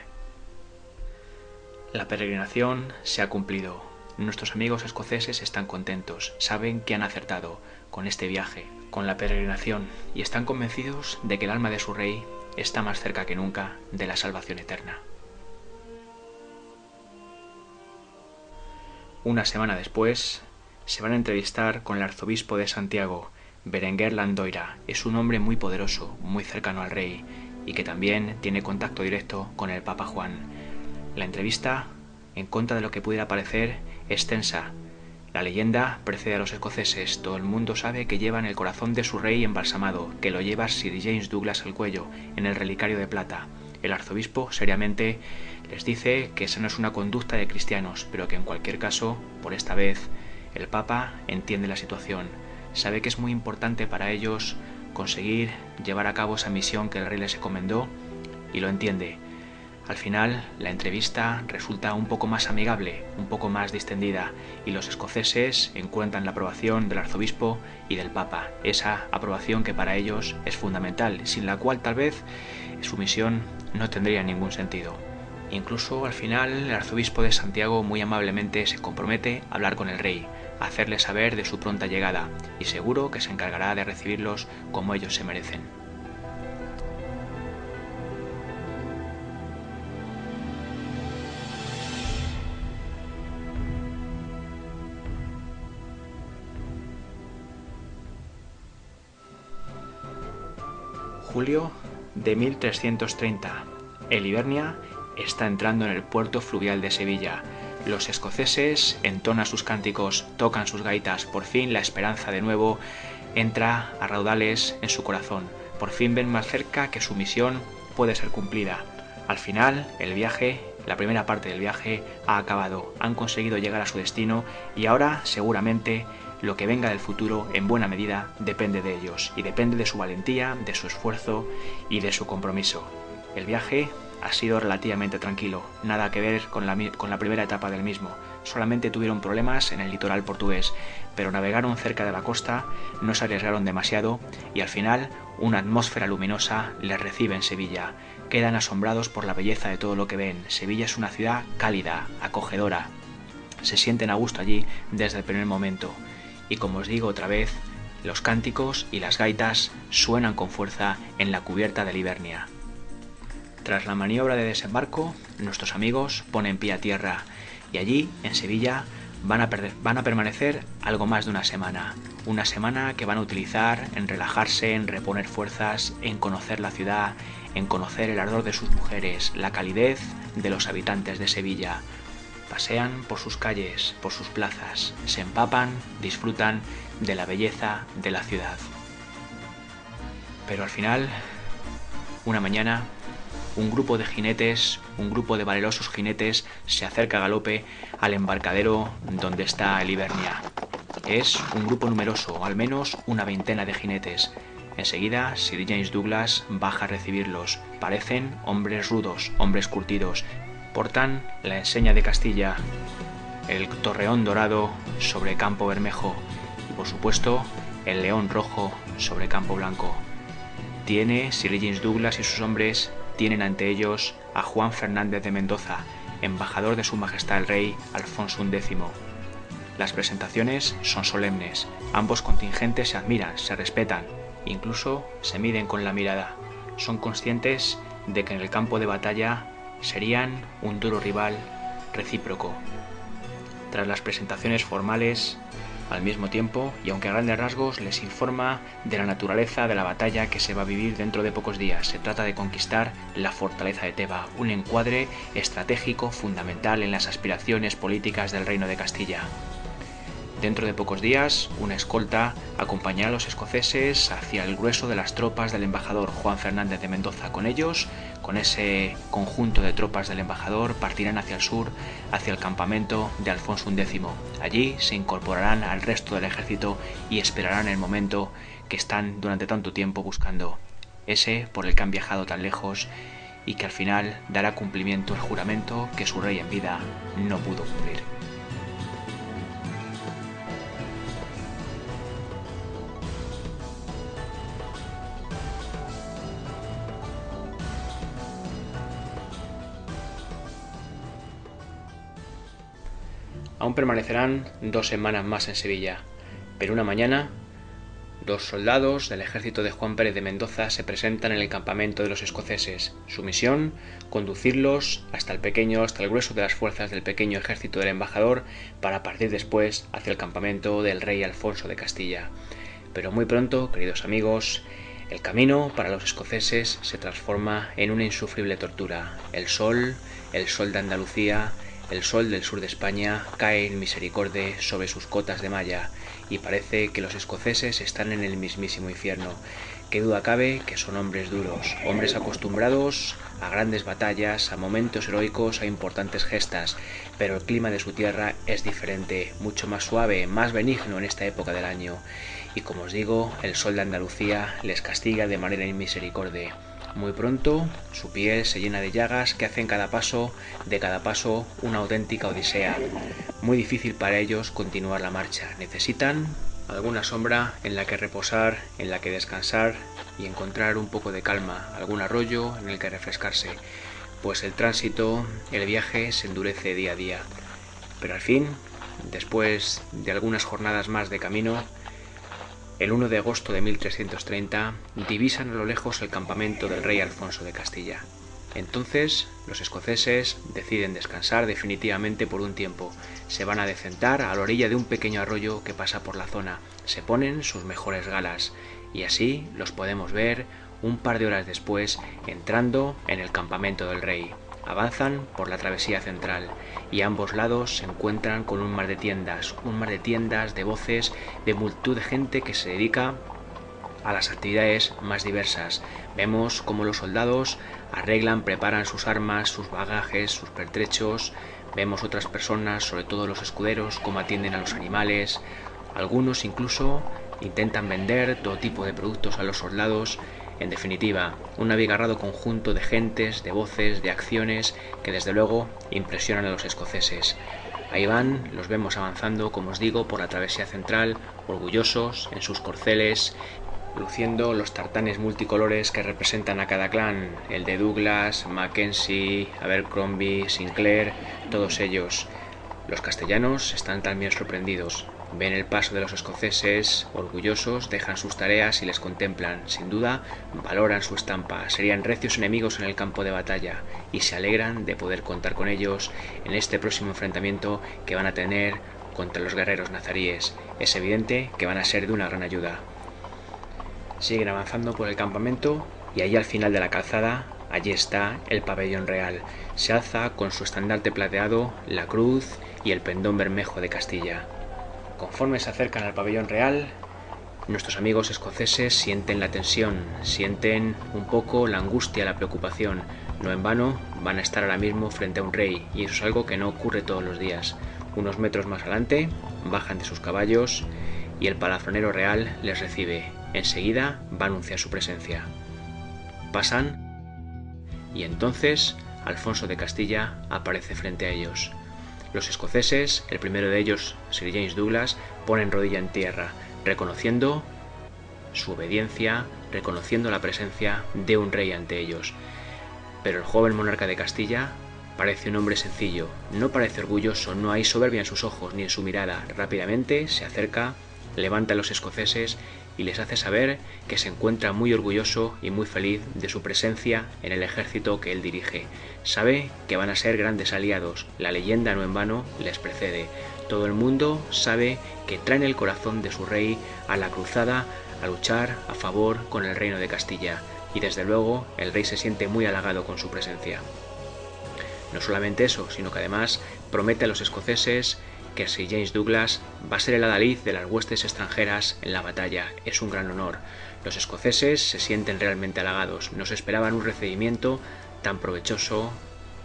[SPEAKER 1] La peregrinación se ha cumplido. Nuestros amigos escoceses están contentos, saben que han acertado con este viaje, con la peregrinación, y están convencidos de que el alma de su rey está más cerca que nunca de la salvación eterna. Una semana después, se van a entrevistar con el arzobispo de Santiago, Berenguer Landoira. Es un hombre muy poderoso, muy cercano al rey, y que también tiene contacto directo con el Papa Juan. La entrevista, en contra de lo que pudiera parecer, es tensa. La leyenda precede a los escoceses. Todo el mundo sabe que llevan el corazón de su rey embalsamado, que lo lleva Sir James Douglas al cuello, en el relicario de plata. El arzobispo, seriamente, les dice que esa no es una conducta de cristianos, pero que en cualquier caso, por esta vez, el Papa entiende la situación. Sabe que es muy importante para ellos conseguir llevar a cabo esa misión que el rey les encomendó, y lo entiende. Al final, la entrevista resulta un poco más amigable, un poco más distendida, y los escoceses encuentran la aprobación del arzobispo y del Papa, esa aprobación que para ellos es fundamental, sin la cual tal vez su misión no tendría ningún sentido. Incluso al final, el arzobispo de Santiago muy amablemente se compromete a hablar con el rey, a hacerle saber de su pronta llegada, y seguro que se encargará de recibirlos como ellos se merecen. Julio de 1330. El Hibernia está entrando en el puerto fluvial de Sevilla. Los escoceses entonan sus cánticos, tocan sus gaitas. Por fin la esperanza de nuevo entra a raudales en su corazón. Por fin ven más cerca que su misión puede ser cumplida. Al final, el viaje, la primera parte del viaje, ha acabado. Han conseguido llegar a su destino y ahora, seguramente, lo que venga del futuro, en buena medida, depende de ellos, y depende de su valentía, de su esfuerzo y de su compromiso. El viaje ha sido relativamente tranquilo, nada que ver con la primera etapa del mismo. Solamente tuvieron problemas en el litoral portugués, pero navegaron cerca de la costa, no se arriesgaron demasiado, y al final una atmósfera luminosa les recibe en Sevilla. Quedan asombrados por la belleza de todo lo que ven. Sevilla es una ciudad cálida, acogedora. Se sienten a gusto allí desde el primer momento. Y como os digo otra vez, los cánticos y las gaitas suenan con fuerza en la cubierta del Hibernia. Tras la maniobra de desembarco, nuestros amigos ponen pie a tierra y allí, en Sevilla, van a permanecer algo más de una semana. Una semana que van a utilizar en relajarse, en reponer fuerzas, en conocer la ciudad, en conocer el ardor de sus mujeres, la calidez de los habitantes de Sevilla. Pasean por sus calles, por sus plazas, se empapan, disfrutan de la belleza de la ciudad. Pero al final, una mañana, un grupo de jinetes, un grupo de valerosos jinetes, se acerca a galope al embarcadero donde está el Hibernia. Es un grupo numeroso, al menos una veintena de jinetes. Enseguida, Sir James Douglas baja a recibirlos. Parecen hombres rudos, hombres curtidos. Portan la enseña de Castilla, el torreón dorado sobre campo bermejo y, por supuesto, el león rojo sobre campo blanco. Sir James Douglas y sus hombres tienen ante ellos a Juan Fernández de Mendoza, embajador de Su Majestad el Rey Alfonso X. Las presentaciones son solemnes, ambos contingentes se admiran, se respetan, incluso se miden con la mirada. Son conscientes de que en el campo de batalla serían un duro rival recíproco. Tras las presentaciones formales, al mismo tiempo, y aunque a grandes rasgos, les informa de la naturaleza de la batalla que se va a vivir dentro de pocos días. Se trata de conquistar la fortaleza de Teba, un encuadre estratégico fundamental en las aspiraciones políticas del Reino de Castilla. Dentro de pocos días, una escolta acompañará a los escoceses hacia el grueso de las tropas del embajador Juan Fernández de Mendoza. Con ellos, con ese conjunto de tropas del embajador, partirán hacia el sur, hacia el campamento de Alfonso X. Allí se incorporarán al resto del ejército y esperarán el momento que están durante tanto tiempo buscando, ese por el que han viajado tan lejos y que al final dará cumplimiento el juramento que su rey en vida no pudo cumplir. Aún permanecerán 2 semanas más en Sevilla, pero una mañana 2 soldados del ejército de Juan Pérez de Mendoza se presentan en el campamento de los escoceses. Su misión, conducirlos hasta el grueso de las fuerzas del pequeño ejército del embajador para partir después hacia el campamento del rey Alfonso de Castilla. Pero muy pronto, queridos amigos, el camino para los escoceses se transforma en una insufrible tortura. El sol de Andalucía, el sol del sur de España cae en misericordia sobre sus cotas de malla y parece que los escoceses están en el mismísimo infierno. Qué duda cabe que son hombres duros, hombres acostumbrados a grandes batallas, a momentos heroicos, a importantes gestas, pero el clima de su tierra es diferente, mucho más suave, más benigno en esta época del año. Y como os digo, el sol de Andalucía les castiga de manera inmisericordia. Muy pronto, su piel se llena de llagas que hacen de cada paso, una auténtica odisea. Muy difícil para ellos continuar la marcha. Necesitan alguna sombra en la que reposar, en la que descansar y encontrar un poco de calma, algún arroyo en el que refrescarse, pues el tránsito, el viaje se endurece día a día. Pero al fin, después de algunas jornadas más de camino, el 1 de agosto de 1330 divisan a lo lejos el campamento del rey Alfonso de Castilla. Entonces los escoceses deciden descansar definitivamente por un tiempo. Se van a decentar a la orilla de un pequeño arroyo que pasa por la zona. Se ponen sus mejores galas y así los podemos ver un par de horas después entrando en el campamento del rey. Avanzan por la travesía central y a ambos lados se encuentran con un mar de tiendas, de voces, de multitud de gente que se dedica a las actividades más diversas. Vemos cómo los soldados preparan sus armas, sus bagajes, sus pertrechos. Vemos otras personas, sobre todo los escuderos, cómo atienden a los animales. Algunos incluso intentan vender todo tipo de productos a los soldados. En definitiva, un abigarrado conjunto de gentes, de voces, de acciones que desde luego impresionan a los escoceses. Ahí van, los vemos avanzando, como os digo, por la travesía central, orgullosos en sus corceles, luciendo los tartanes multicolores que representan a cada clan, el de Douglas, Mackenzie, Abercrombie, Sinclair, todos ellos. Los castellanos están también sorprendidos. Ven el paso de los escoceses, orgullosos, dejan sus tareas y les contemplan. Sin duda, valoran su estampa, serían recios enemigos en el campo de batalla y se alegran de poder contar con ellos en este próximo enfrentamiento que van a tener contra los guerreros nazaríes. Es evidente que van a ser de una gran ayuda. Siguen avanzando por el campamento y allí al final de la calzada, allí está el pabellón real. Se alza con su estandarte plateado, la cruz y el pendón bermejo de Castilla. Conforme se acercan al pabellón real, nuestros amigos escoceses sienten la tensión, sienten un poco la angustia, la preocupación. No en vano van a estar ahora mismo frente a un rey, y eso es algo que no ocurre todos los días. Unos metros más adelante, bajan de sus caballos y el palafronero real les recibe. Enseguida va a anunciar su presencia. Pasan y entonces Alfonso de Castilla aparece frente a ellos. Los escoceses, el primero de ellos, Sir James Douglas, ponen rodilla en tierra, reconociendo su obediencia, reconociendo la presencia de un rey ante ellos. Pero el joven monarca de Castilla parece un hombre sencillo, no parece orgulloso, no hay soberbia en sus ojos ni en su mirada. Rápidamente se acerca, levanta a los escoceses y les hace saber que se encuentra muy orgulloso y muy feliz de su presencia en el ejército que él dirige. Sabe que van a ser grandes aliados, la leyenda no en vano les precede. Todo el mundo sabe que traen el corazón de su rey a la cruzada, a luchar a favor con el reino de Castilla, y desde luego el rey se siente muy halagado con su presencia. No solamente eso, sino que además promete a los escoceses que Sir James Douglas va a ser el adalid de las huestes extranjeras en la batalla. Es un gran honor. Los escoceses se sienten realmente halagados. No se esperaban un recibimiento tan provechoso,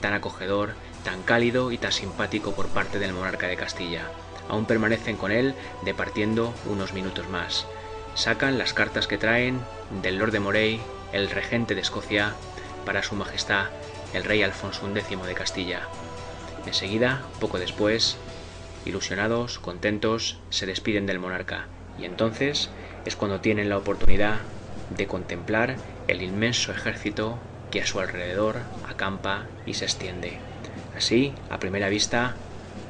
[SPEAKER 1] tan acogedor, tan cálido y tan simpático por parte del monarca de Castilla. Aún permanecen con él departiendo unos minutos más. Sacan las cartas que traen del Lord de Moray, el regente de Escocia, para su majestad el rey Alfonso X de Castilla. Enseguida, poco después, ilusionados, contentos, se despiden del monarca, y entonces es cuando tienen la oportunidad de contemplar el inmenso ejército que a su alrededor acampa y se extiende. Así, a primera vista,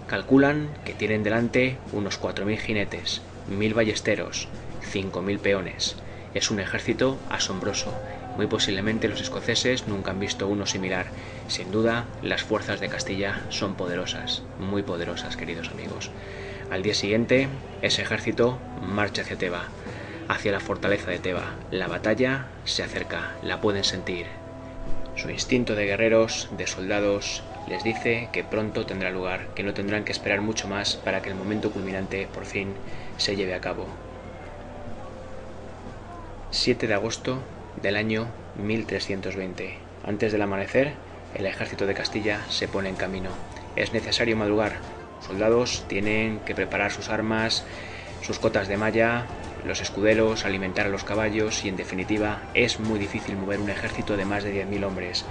[SPEAKER 1] calculan que tienen delante unos 4.000 jinetes, 1.000 ballesteros, 5.000 peones. Es un ejército asombroso. Muy posiblemente los escoceses nunca han visto uno similar. Sin duda, las fuerzas de Castilla son poderosas, muy poderosas, queridos amigos. Al día siguiente, ese ejército marcha hacia Teba, hacia la fortaleza de Teba. La batalla se acerca, la pueden sentir. Su instinto de guerreros, de soldados, les dice que pronto tendrá lugar, que no tendrán que esperar mucho más para que el momento culminante por fin se lleve a cabo. 7 de agosto del año 1320. Antes del amanecer, el ejército de Castilla se pone en camino. Es necesario madrugar. Los soldados tienen que preparar sus armas, sus cotas de malla, los escuderos, alimentar a los caballos y, en definitiva, es muy difícil mover un ejército de más de 10.000 hombres.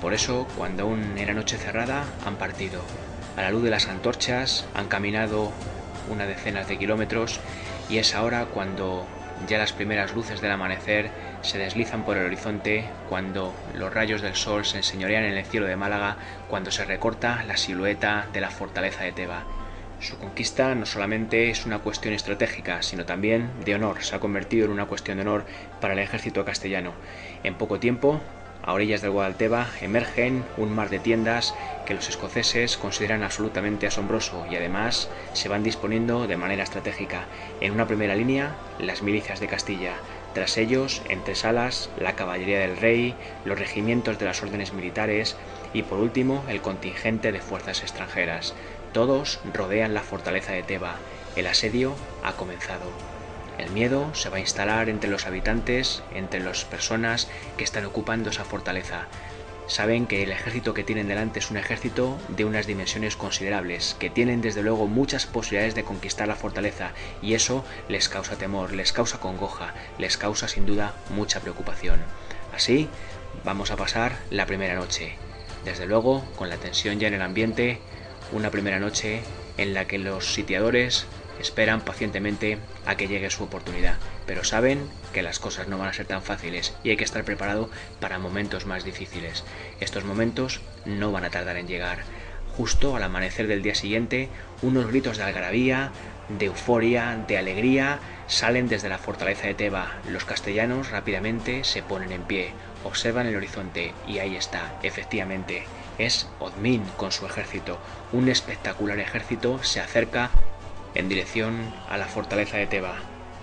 [SPEAKER 1] Por eso, cuando aún era noche cerrada, han partido. A la luz de las antorchas han caminado unas decenas de kilómetros y es ahora cuando ya las primeras luces del amanecer se deslizan por el horizonte, cuando los rayos del sol se enseñorean en el cielo de Málaga, cuando se recorta la silueta de la fortaleza de Teba. Su conquista no solamente es una cuestión estratégica, sino también de honor. Se ha convertido en una cuestión de honor para el ejército castellano. En poco tiempo, a orillas del Guadalteba, emergen un mar de tiendas que los escoceses consideran absolutamente asombroso y además se van disponiendo de manera estratégica. En una primera línea, las milicias de Castilla. Tras ellos, entre salas, la caballería del rey, los regimientos de las órdenes militares y, por último, el contingente de fuerzas extranjeras. Todos rodean la fortaleza de Teba. El asedio ha comenzado. El miedo se va a instalar entre los habitantes, entre las personas que están ocupando esa fortaleza. Saben que el ejército que tienen delante es un ejército de unas dimensiones considerables, que tienen desde luego muchas posibilidades de conquistar la fortaleza, y eso les causa temor, les causa congoja, les causa sin duda mucha preocupación. Así vamos a pasar la primera noche. Desde luego, con la tensión ya en el ambiente, una primera noche en la que los sitiadores esperan pacientemente a que llegue su oportunidad, pero saben que las cosas no van a ser tan fáciles y hay que estar preparado para momentos más difíciles. Estos momentos no van a tardar en llegar. Justo al amanecer del día siguiente, unos gritos de algarabía, de euforia, de alegría, salen desde la fortaleza de Teba. Los castellanos rápidamente se ponen en pie, observan el horizonte y ahí está, efectivamente, es Odmin con su ejército. Un espectacular ejército se acerca en dirección a la fortaleza de Teba.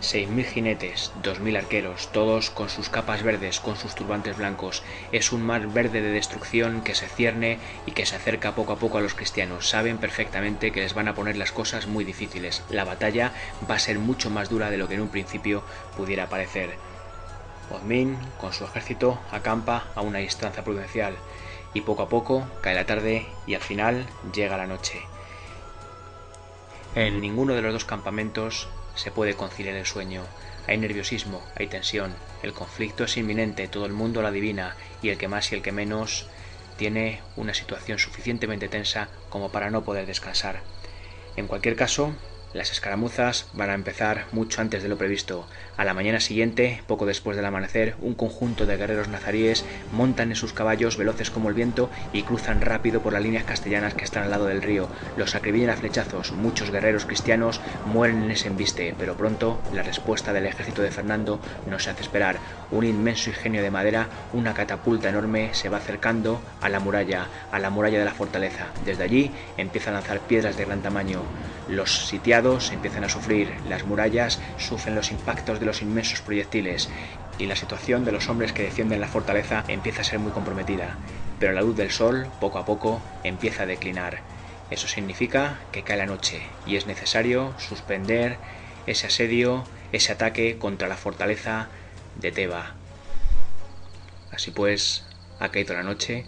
[SPEAKER 1] 6.000 jinetes, 2.000 arqueros, todos con sus capas verdes, con sus turbantes blancos. Es un mar verde de destrucción que se cierne y que se acerca poco a poco a los cristianos. Saben perfectamente que les van a poner las cosas muy difíciles. La batalla va a ser mucho más dura de lo que en un principio pudiera parecer. Odmin, con su ejército, acampa a una distancia prudencial y poco a poco cae la tarde y al final llega la noche. En ninguno de los dos campamentos se puede conciliar el sueño. Hay nerviosismo, hay tensión, el conflicto es inminente, todo el mundo lo adivina y el que más y el que menos tiene una situación suficientemente tensa como para no poder descansar. En cualquier caso, las escaramuzas van a empezar mucho antes de lo previsto. A la mañana siguiente, poco después del amanecer, un conjunto de guerreros nazaríes montan en sus caballos veloces como el viento y cruzan rápido por las líneas castellanas que están al lado del río. Los acribillan a flechazos. Muchos guerreros cristianos mueren en ese embiste, pero pronto la respuesta del ejército de Fernando no se hace esperar. Un inmenso ingenio de madera, una catapulta enorme, se va acercando a la muralla de la fortaleza. Desde allí empieza a lanzar piedras de gran tamaño. Los sitiados empiezan a sufrir, las murallas sufren los impactos de los inmensos proyectiles y la situación de los hombres que defienden la fortaleza empieza a ser muy comprometida. Pero la luz del sol, poco a poco, empieza a declinar Eso significa que cae la noche y es necesario suspender ese asedio, ese ataque contra la fortaleza de Teba. Así pues, ha caído la noche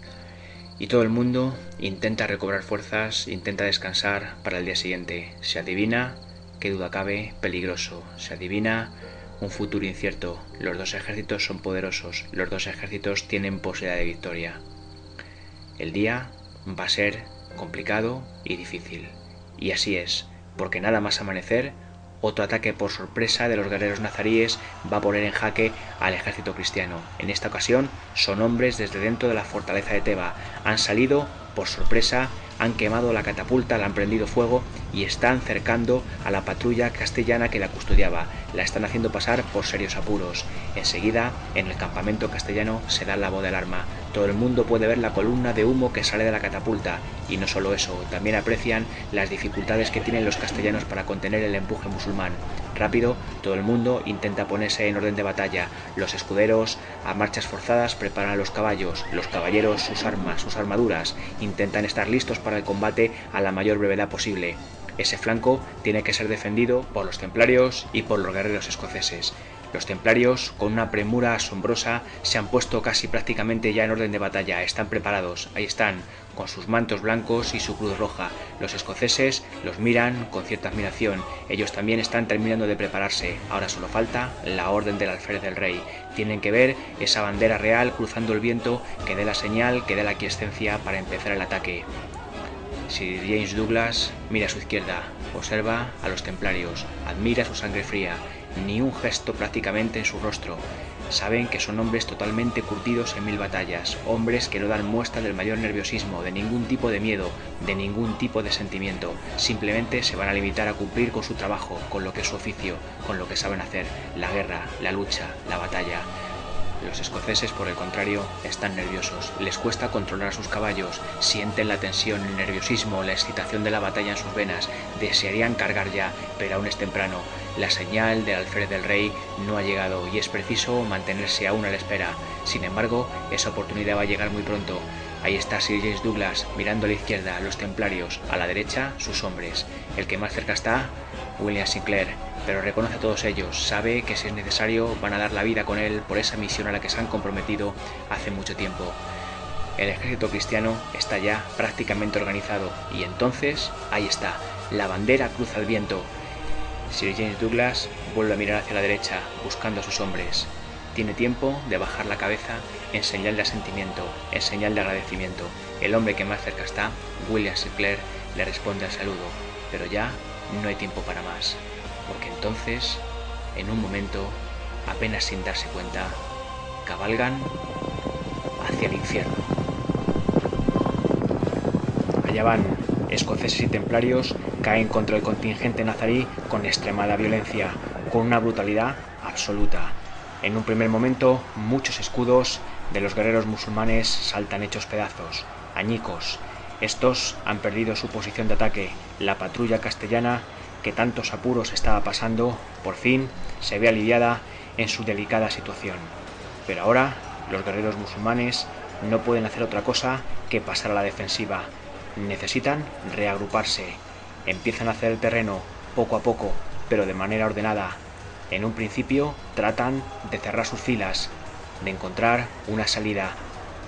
[SPEAKER 1] y todo el mundo intenta recobrar fuerzas, intenta descansar para el día siguiente. Se adivina, qué duda cabe, peligroso. Se adivina un futuro incierto. Los dos ejércitos son poderosos, los dos ejércitos tienen posibilidad de victoria. El día va a ser complicado y difícil. Y así es, porque nada más amanecer, otro ataque por sorpresa de los guerreros nazaríes va a poner en jaque al ejército cristiano. En esta ocasión son hombres desde dentro de la fortaleza de Teba. Han salido por sorpresa, han quemado la catapulta, la han prendido fuego y están cercando a la patrulla castellana que la custodiaba. La están haciendo pasar por serios apuros. Enseguida, en el campamento castellano se da la voz de alarma. Todo el mundo puede ver la columna de humo que sale de la catapulta. Y no solo eso, también aprecian las dificultades que tienen los castellanos para contener el empuje musulmán. Rápido, todo el mundo intenta ponerse en orden de batalla. Los escuderos, a marchas forzadas, preparan a los caballos. Los caballeros, sus armas, sus armaduras. Intentan estar listos para el combate a la mayor brevedad posible. Ese flanco tiene que ser defendido por los templarios y por los guerreros escoceses. Los templarios, con una premura asombrosa, se han puesto casi prácticamente ya en orden de batalla. Están preparados, ahí están, con sus mantos blancos y su cruz roja. Los escoceses los miran con cierta admiración. Ellos también están terminando de prepararse. Ahora solo falta la orden del alférez del rey. Tienen que ver esa bandera real cruzando el viento que dé la señal, que dé la quiescencia para empezar el ataque. Sir James Douglas mira a su izquierda, observa a los templarios, admira su sangre fría, ni un gesto prácticamente en su rostro. Saben que son hombres totalmente curtidos en 1000 batallas, hombres que no dan muestra del mayor nerviosismo, de ningún tipo de miedo, de ningún tipo de sentimiento. Simplemente se van a limitar a cumplir con su trabajo, con lo que es su oficio, con lo que saben hacer, la guerra, la lucha, la batalla. Los escoceses, por el contrario, están nerviosos. Les cuesta controlar a sus caballos, sienten la tensión, el nerviosismo, la excitación de la batalla en sus venas. Desearían cargar ya, pero aún es temprano. La señal del alférez del rey no ha llegado y es preciso mantenerse aún a la espera. Sin embargo, esa oportunidad va a llegar muy pronto. Ahí está Sir James Douglas, mirando a la izquierda, los templarios, a la derecha, sus hombres. El que más cerca está, William Sinclair, pero reconoce a todos ellos, sabe que si es necesario van a dar la vida con él por esa misión a la que se han comprometido hace mucho tiempo. El ejército cristiano está ya prácticamente organizado y entonces, ahí está, la bandera cruza el viento. Sir James Douglas vuelve a mirar hacia la derecha, buscando a sus hombres. Tiene tiempo de bajar la cabeza en señal de asentimiento, en señal de agradecimiento. El hombre que más cerca está, William Sinclair, le responde al saludo, pero ya no hay tiempo para más, porque entonces, en un momento, apenas sin darse cuenta, cabalgan hacia el infierno. Allá van, escoceses y templarios caen contra el contingente nazarí con extremada violencia, con una brutalidad absoluta. En un primer momento, muchos escudos de los guerreros musulmanes saltan hechos pedazos, añicos. Estos han perdido su posición de ataque. La patrulla castellana, que tantos apuros estaba pasando, por fin se ve aliviada en su delicada situación. Pero ahora, los guerreros musulmanes no pueden hacer otra cosa que pasar a la defensiva. Necesitan reagruparse. Empiezan a hacer el terreno poco a poco, pero de manera ordenada. En un principio tratan de cerrar sus filas, de encontrar una salida.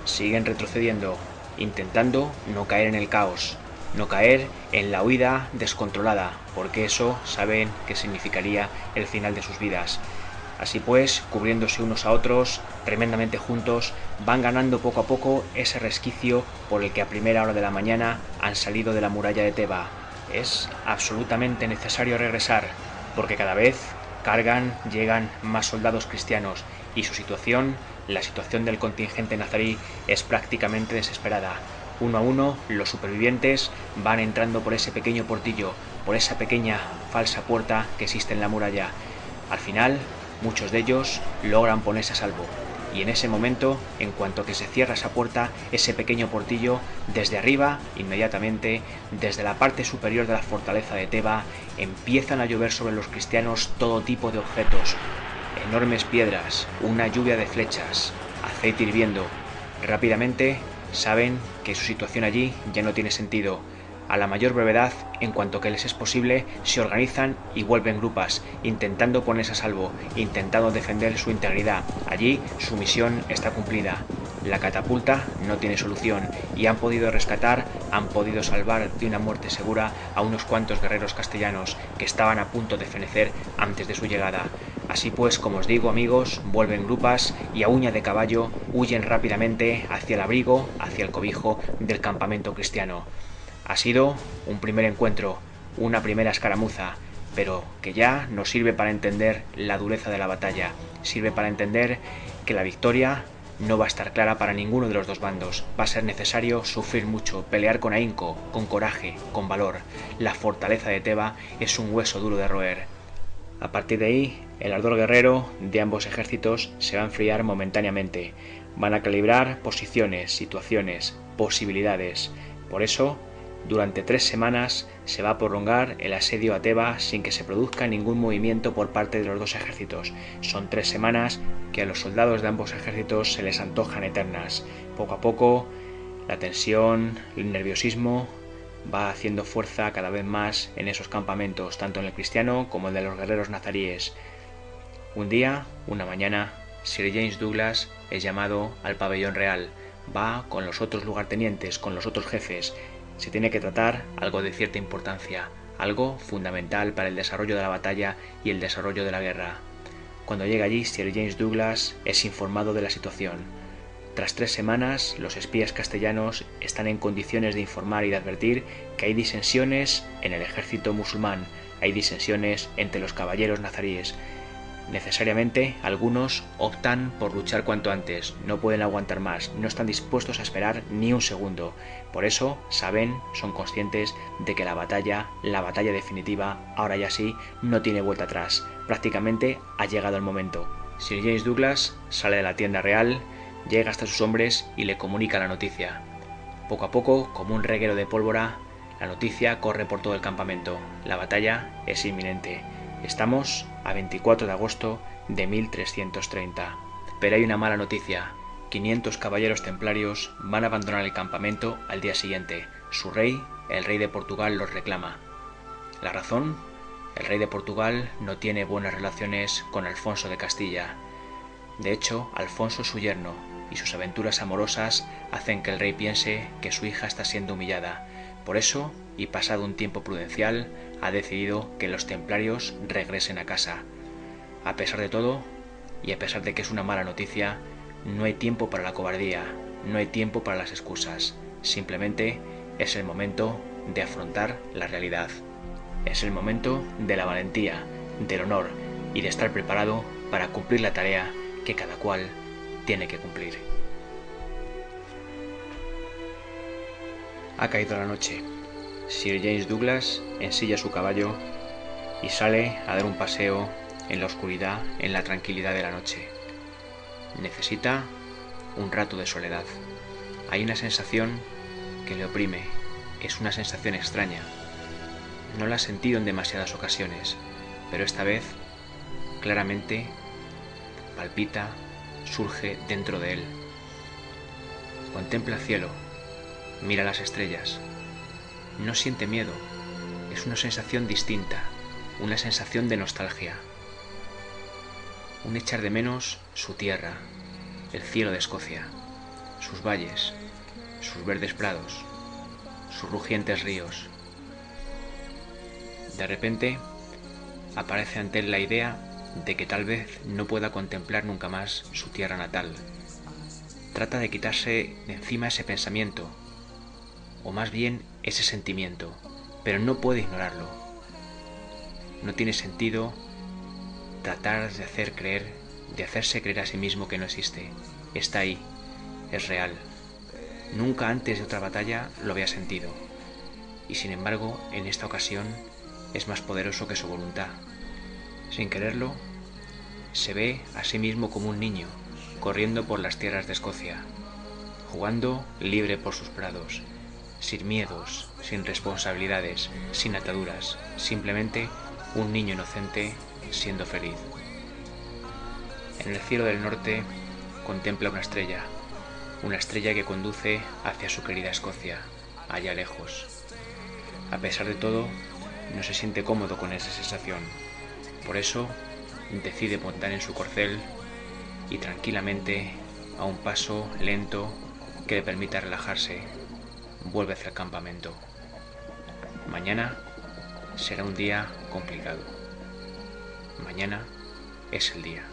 [SPEAKER 1] Siguen retrocediendo, intentando no caer en el caos, no caer en la huida descontrolada, porque eso saben que significaría el final de sus vidas. Así pues, cubriéndose unos a otros, tremendamente juntos, van ganando poco a poco ese resquicio por el que a primera hora de la mañana han salido de la muralla de Teba. Es absolutamente necesario regresar, porque cada vez llegan más soldados cristianos y su situación, la situación del contingente nazarí, es prácticamente desesperada. Uno a uno, los supervivientes van entrando por ese pequeño portillo, por esa pequeña falsa puerta que existe en la muralla. Al final, muchos de ellos logran ponerse a salvo. Y en ese momento, en cuanto que se cierra esa puerta, ese pequeño portillo, desde arriba, inmediatamente, desde la parte superior de la fortaleza de Teba, empiezan a llover sobre los cristianos todo tipo de objetos. Enormes piedras, una lluvia de flechas, aceite hirviendo. Rápidamente saben que su situación allí ya no tiene sentido. A la mayor brevedad, en cuanto que les es posible, se organizan y vuelven grupas, intentando ponerse a salvo, intentando defender su integridad. Allí su misión está cumplida. La catapulta no tiene solución y han podido rescatar, han podido salvar de una muerte segura a unos cuantos guerreros castellanos que estaban a punto de fenecer antes de su llegada. Así pues, como os digo, amigos, vuelven grupas y a uña de caballo huyen rápidamente hacia el abrigo, hacia el cobijo del campamento cristiano. Ha sido un primer encuentro, una primera escaramuza, pero que ya nos sirve para entender la dureza de la batalla, sirve para entender que la victoria no va a estar clara para ninguno de los dos bandos. Va a ser necesario sufrir mucho, pelear con ahínco, con coraje, con valor. La fortaleza de Teba es un hueso duro de roer. A partir de ahí, el ardor guerrero de ambos ejércitos se va a enfriar momentáneamente. Van a calibrar posiciones, situaciones, posibilidades. Por eso, durante 3 semanas se va a prolongar el asedio a Teba sin que se produzca ningún movimiento por parte de los dos ejércitos. Son 3 semanas que a los soldados de ambos ejércitos se les antojan eternas. Poco a poco, la tensión, el nerviosismo va haciendo fuerza cada vez más en esos campamentos, tanto en el cristiano como en el de los guerreros nazaríes. Un día, una mañana, Sir James Douglas es llamado al pabellón real. Va con los otros lugartenientes, con los otros jefes. Se tiene que tratar algo de cierta importancia, algo fundamental para el desarrollo de la batalla y el desarrollo de la guerra. Cuando llega allí, Sir James Douglas es informado de la situación. Tras 3 semanas, los espías castellanos están en condiciones de informar y de advertir que hay disensiones en el ejército musulmán, hay disensiones entre los caballeros nazaríes. Necesariamente, algunos optan por luchar cuanto antes, no pueden aguantar más, no están dispuestos a esperar ni un segundo. Por eso, saben, son conscientes de que la batalla definitiva, ahora ya sí, no tiene vuelta atrás. Prácticamente ha llegado el momento. Sir James Douglas sale de la tienda real, llega hasta sus hombres y le comunica la noticia. Poco a poco, como un reguero de pólvora, la noticia corre por todo el campamento. La batalla es inminente. Estamos a 24 de agosto de 1330. Pero hay una mala noticia. 500 caballeros templarios van a abandonar el campamento al día siguiente. Su rey, el rey de Portugal, los reclama. ¿La razón? El rey de Portugal no tiene buenas relaciones con Alfonso de Castilla. De hecho, Alfonso es su yerno, y sus aventuras amorosas hacen que el rey piense que su hija está siendo humillada. Por eso, y pasado un tiempo prudencial, ha decidido que los templarios regresen a casa. A pesar de todo, y a pesar de que es una mala noticia, no hay tiempo para la cobardía, no hay tiempo para las excusas. Simplemente es el momento de afrontar la realidad. Es el momento de la valentía, del honor y de estar preparado para cumplir la tarea que cada cual tiene que cumplir. Ha caído la noche. Sir James Douglas ensilla su caballo y sale a dar un paseo en la oscuridad, en la tranquilidad de la noche. Necesita un rato de soledad. Hay una sensación que le oprime. Es una sensación extraña. No la ha sentido en demasiadas ocasiones, pero esta vez claramente palpita, surge dentro de él. Contempla el cielo, mira las estrellas. No siente miedo, es una sensación distinta, una sensación de nostalgia. Un echar de menos su tierra, el cielo de Escocia, sus valles, sus verdes prados, sus rugientes ríos. De repente aparece ante él la idea de que tal vez no pueda contemplar nunca más su tierra natal. Trata de quitarse de encima ese pensamiento, o más bien ese sentimiento, pero no puede ignorarlo. No tiene sentido tratar de hacerse creer a sí mismo que no existe. Está ahí, es real. Nunca antes de otra batalla lo había sentido, y sin embargo, en esta ocasión es más poderoso que su voluntad. Sin quererlo, se ve a sí mismo como un niño, corriendo por las tierras de Escocia, jugando libre por sus prados, sin miedos, sin responsabilidades, sin ataduras, simplemente un niño inocente siendo feliz. En el cielo del norte contempla una estrella que conduce hacia su querida Escocia, allá lejos. A pesar de todo, no se siente cómodo con esa sensación. Por eso, decide montar en su corcel y tranquilamente, a un paso lento que le permita relajarse, vuelve hacia el campamento. Mañana será un día complicado. Mañana es el día.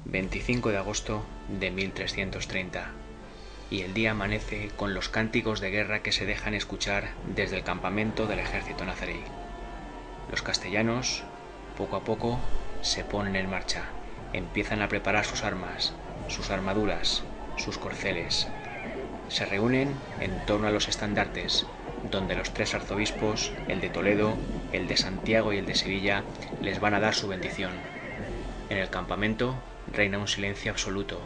[SPEAKER 1] ...25 de agosto de 1330... y el día amanece con los cánticos de guerra que se dejan escuchar desde el campamento del ejército nazarí. Los castellanos, poco a poco, se ponen en marcha, empiezan a preparar sus armas, sus armaduras, sus corceles. Se reúnen en torno a los estandartes, donde los tres arzobispos, el de Toledo, el de Santiago y el de Sevilla, les van a dar su bendición. En el campamento reina un silencio absoluto,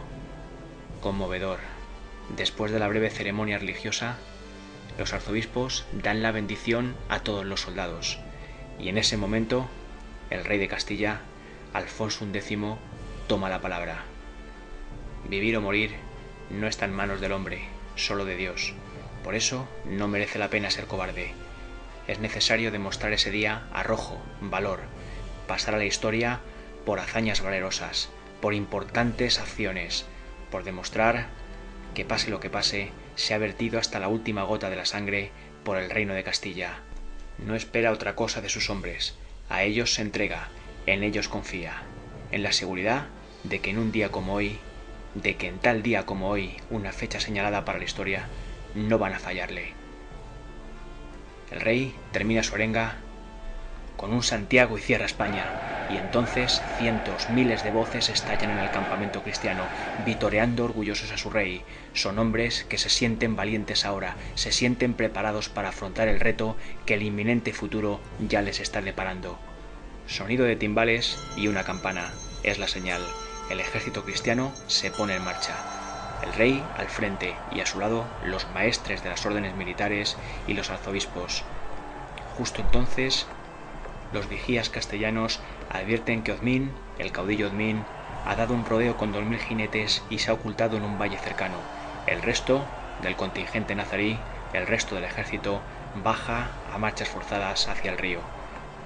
[SPEAKER 1] conmovedor. Después de la breve ceremonia religiosa, los arzobispos dan la bendición a todos los soldados, y en ese momento el rey de Castilla, Alfonso X, toma la palabra. Vivir o morir no está en manos del hombre, solo de Dios. Por eso no merece la pena ser cobarde. Es necesario demostrar ese día arrojo, valor, pasar a la historia por hazañas valerosas, por importantes acciones, por demostrar que pase lo que pase, se ha vertido hasta la última gota de la sangre por el reino de Castilla. No espera otra cosa de sus hombres, a ellos se entrega, en ellos confía, en la seguridad de que en un día como hoy, de que en tal día como hoy, una fecha señalada para la historia, no van a fallarle. El rey termina su arenga con un Santiago y cierra España, y entonces cientos, miles de voces estallan en el campamento cristiano, vitoreando orgullosos a su rey. Son hombres que se sienten valientes ahora, se sienten preparados para afrontar el reto que el inminente futuro ya les está deparando. Sonido de timbales y una campana es la señal. El ejército cristiano se pone en marcha. El rey al frente y a su lado los maestres de las órdenes militares y los arzobispos. Justo entonces, los vigías castellanos advierten que Ozmín, el caudillo Ozmín, ha dado un rodeo con 2000 jinetes y se ha ocultado en un valle cercano. El resto del contingente nazarí, el resto del ejército, baja a marchas forzadas hacia el río.